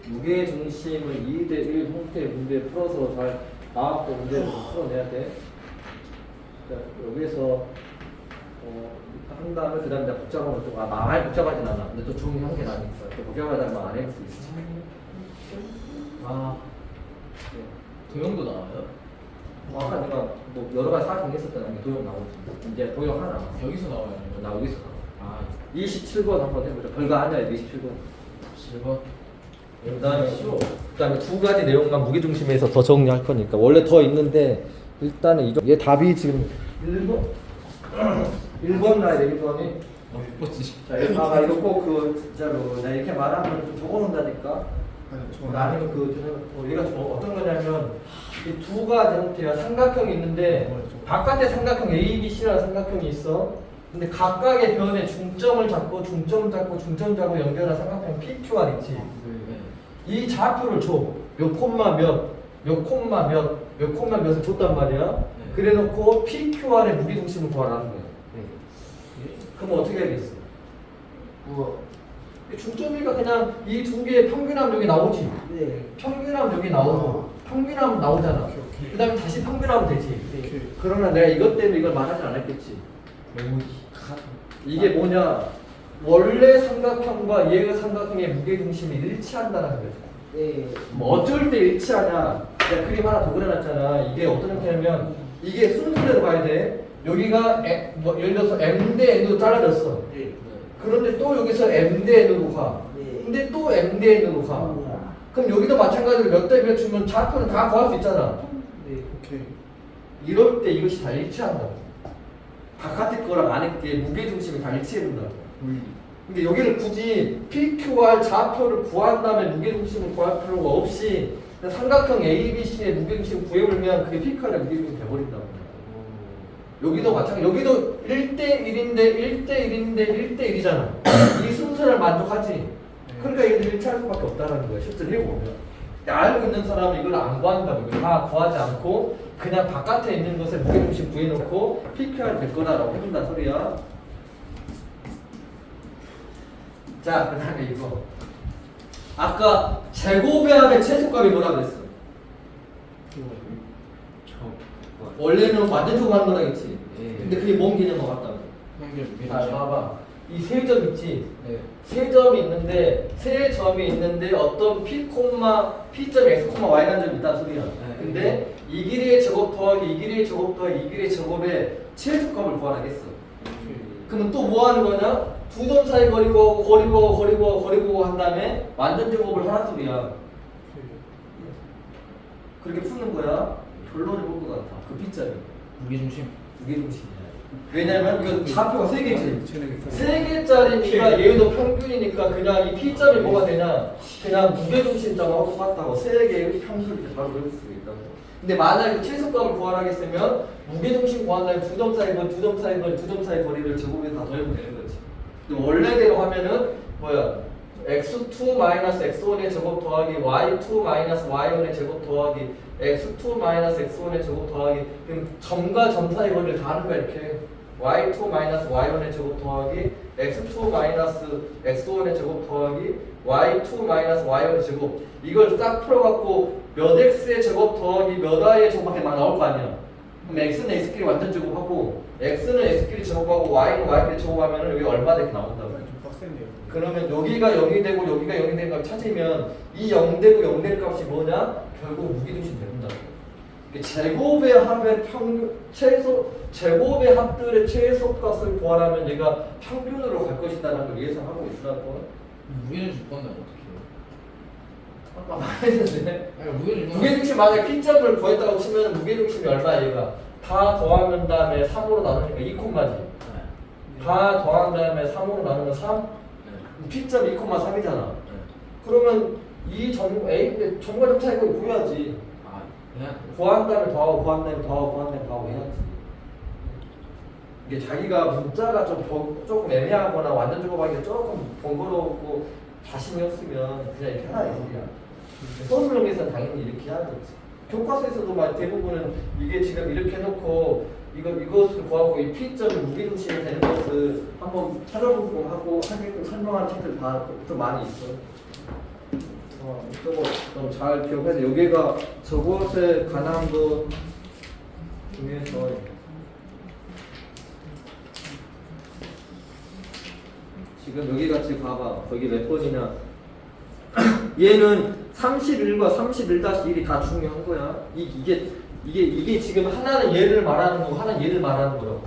Speaker 1: 무게 중심을 2대1 형태의 문제 풀어서 잘 나왔고 문제를 좀 풀어내야 돼. 그러니까 여기서 한 다음에 그 다음에 복잡하면 좀 많이 복잡하진 않아. 근데 또 좋은 게 나니까 또 복잡하다면 안 해볼 수 있어.
Speaker 2: 도형도 나와요?
Speaker 1: 아까 내가 뭐 여러 가지 사진 했었잖아. 도형 나오지. 이제 도형 하나 남았어.
Speaker 2: 여기서 나와요?
Speaker 1: 나 여기서 나와. 27번 한번 해보자. 별거 아니야 27번.
Speaker 2: 7번.
Speaker 1: 그다음에 두 가지 내용만 무게중심에서 더 정리할 거니까 원래 더 있는데 일단은 얘 답이 지금 1번 나야 돼 1번이. 자 이거 꼭 진짜로 내가 이렇게 말하면 좀 적어놓는다니까. 아니면 얘가 어떤 거냐면 이 두 가지 형태가 삼각형이 있는데 바깥에 삼각형 A, B, C라는 삼각형이 있어. 근데 각각의 변에 중점을 잡고 중점 잡고 중점 잡고 연결한 삼각형 PQR 있지. 이 좌표를 줘. 몇 콤마 몇, 몇 콤마 몇, 몇 콤마 몇을 줬단 말이야. 그래놓고 PQR의 무게중심을 구하라는 거야. 그럼 어떻게 하겠어? 중점이가 그냥 이 두 개의 평균함 여기 나오지. 평균함 여기 나오고 평균함 나오잖아. 그 다음에 다시 평균하면 되지. 그러면 내가 이것 때문에 이걸 말하지 않았겠지. 이게 뭐냐? 원래 삼각형과 얘가 삼각형의 무게중심이 일치한다는 거지. 뭐 어쩔 때 일치하냐? 내가 그림 하나 더 그려놨잖아. 이게 어떤 형태냐면 이게 순서대로 가야 돼. 여기가 뭐 예를 들어서 m 대 n으로 잘라졌어. 그런데 또 여기서 m 대 n으로 가. 근데 또 m 대 n으로 가. 그럼 여기도 마찬가지로 몇 대 몇 주면 좌표는 다 구할 수 있잖아. 이럴 때 이것이 다 일치한다고. 바깥에 거랑 안에 게 무게중심이 다 일치해준다고. 근데 여기를 굳이 PQR 좌표를 구한 다음에 무게중심을 구할 필요가 없이 삼각형 ABC의 무게중심을 구해보면 그게 PQR의 무게중심이 돼버린다고. 여기도 마찬가지. 여기도 1대1인데 1대1인데 1대1이잖아. 이 순서를 만족하지. 그러니까 이게 일치할 수밖에 없다는 거야. 실제로 해보면. 알고 있는 사람은 이걸 안 구한다고. 이걸 다 구하지 않고 그냥 바깥에 있는 것에 무게중심 구해놓고 PQR 될 거다라고 해준다는 소리야. 자, 그 다음에 이거. 아까 제곱의 합의 최소값이 뭐라 그랬어? 원래는 완전 조그만 거라 했지. 근데 그게 뭔 개념과 같다고? 자, 봐봐. 이 세 점 있지? 세 점이 있는데 어떤 P점 X, Y라는 점이 있다는 소리야. 근데 이 길이의 제곱 더하기 이 길이의 제곱 더하기 이 길이의 제곱의 최소값을 구하라겠어. 그러면 또 뭐 하는 거냐? 두 점 사이 거리고 한 다음에 완전 제곱을 하란 소리야. 그렇게 푸는 거야. 결론을 볼 것 같아. 그 P점이. 무게중심이야. 왜냐면 이거 좌표가 3개지. 3개짜리니까 얘도 평균이니까 그냥 이 P점이 뭐가 되냐? 그냥 무게중심점하고 똑같다고 3개의 평균이 바로 그럴 수 있다고. 근데 만약에 최소값을 구하라겠으면 무게중심 구한다면 두 점 사이 거리를 제곱해서 다 더해보면 되는 거지. 근데 원래대로 하면은 뭐야? x2-x1의 제곱 더하기 y2-y1의 제곱 더하기 x2-x1의 제곱 더하기 그럼 점과 점 사이 거리를 다 하는 거야 이렇게. y2-y1의 제곱 더하기 x2-x1의 제곱 더하기 y2-y1의 제곱. 이걸 딱 풀어갖고 몇 x의 제곱 더하기 몇 y의 제곱밖에 막 나올 거 아니야. 그럼 x는 x끼리 완전 제곱하고 x는 x끼리 제곱하고 y는 y끼리 제곱하면 여기 얼마 이렇게 나온다고. 그러면 여기가 0이 되고 여기가 0이 되는 걸 찾으면 이 0 되고 0 되는 값이 뭐냐? 결국 무게중심 된다고. 제곱의 합의 제곱의 합들의 최소값을 구하라면 얘가 평균으로 갈 것이다라는 걸 예상하고 있으라고.
Speaker 2: 무게중심 구하면 어떻게 해요?
Speaker 1: 아까 말했는데
Speaker 2: 무게중심
Speaker 1: 무게중심 만약에 P점을 구했다고 치면 무게중심이 얼마야 얘가? 다 더하면 다음에 3으로 나누니까 2콤마지. 다 더한 다음에 3으로 나누면 3? P점 2,3이잖아. 그러면 이 점 A 점과 점 차이 거리 구해야지.
Speaker 2: 해야 돼.
Speaker 1: 구한 다음에 더하고 구한 다음에 더하고 구한 다음에 더하고 해야지. 이게 자기가 문자가 조금 애매하거나 완전 조급하기가 조금 번거롭고 자신이 없으면 그냥 이렇게 하라 이 소리야. 수업용에서는 당연히 이렇게 해야 되지. 교과서에서도 막 대부분은 이게 지금 이렇게 해놓고 이것을 구하고 이 P점이 무게중심이 되는 것을 한번 찾아보고 하고 하게끔 설명하는 책들 좀 많이 있어. 이거 좀 잘 기억해서 여기가 저것에 관한 거 중에서 지금 여기 같이 봐봐. 거기 몇 번이냐? 얘는 31과 31-1이 다 중요한 거야. 이게 지금 하나는 얘를 말하는 거고 하나는 얘를 말하는 거라고.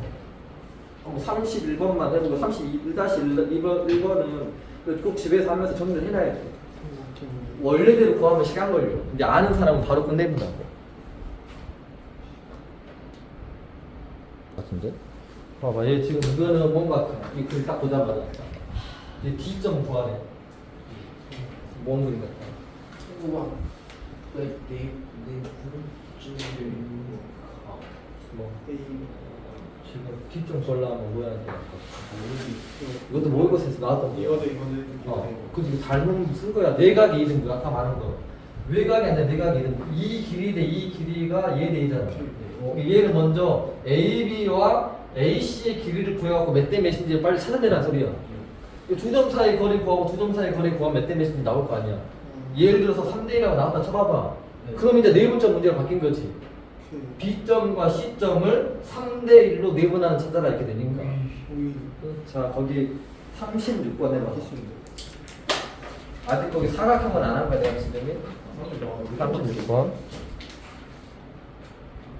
Speaker 1: 31번만 해보고 31-1번은 꼭 집에서 하면서 정리를 해놔야 돼. 원래대로 구하면 시간 걸려. 근데 아는 사람은 바로 끝내준다고. 같은데? 봐봐, 얘 지금 이거는 뭔가 이 글 딱 보자마자 얘 D점 구하래. 뭔 그림 같다.
Speaker 2: 우와. 내
Speaker 1: 뭐 지금 D점 구하려면 뭐 해야 돼? 이것도 모의고사에서 나왔던 거야.
Speaker 3: 이거는
Speaker 1: 그치, 잘못 쓴 거야. 내각이 이등 거야. 아까 말한 거. 외곽이 아니라 내각이 이등 거. 이 길이 대 이 길이가 얘 대 이잖아. 얘는 먼저 AB와 AC의 길이를 구해갖고 몇 대 몇인지 빨리 찾아내라는 소리야. 두 점 사이 거리 구하고 두 점 사이 거리 구하면 몇 대 몇인지 나올 거 아니야. 예를 들어서 3대1이라고 나왔다 쳐봐봐. 그럼 이제 네분점 문제가 바뀐 거지. B점과 C점을 3대1로 네분하는 찾아라 이렇게 되니까. 자, 거기 36번에 맞습니다. 아직 거기 사각형은 안 한 거야, 내가 지금. 36번.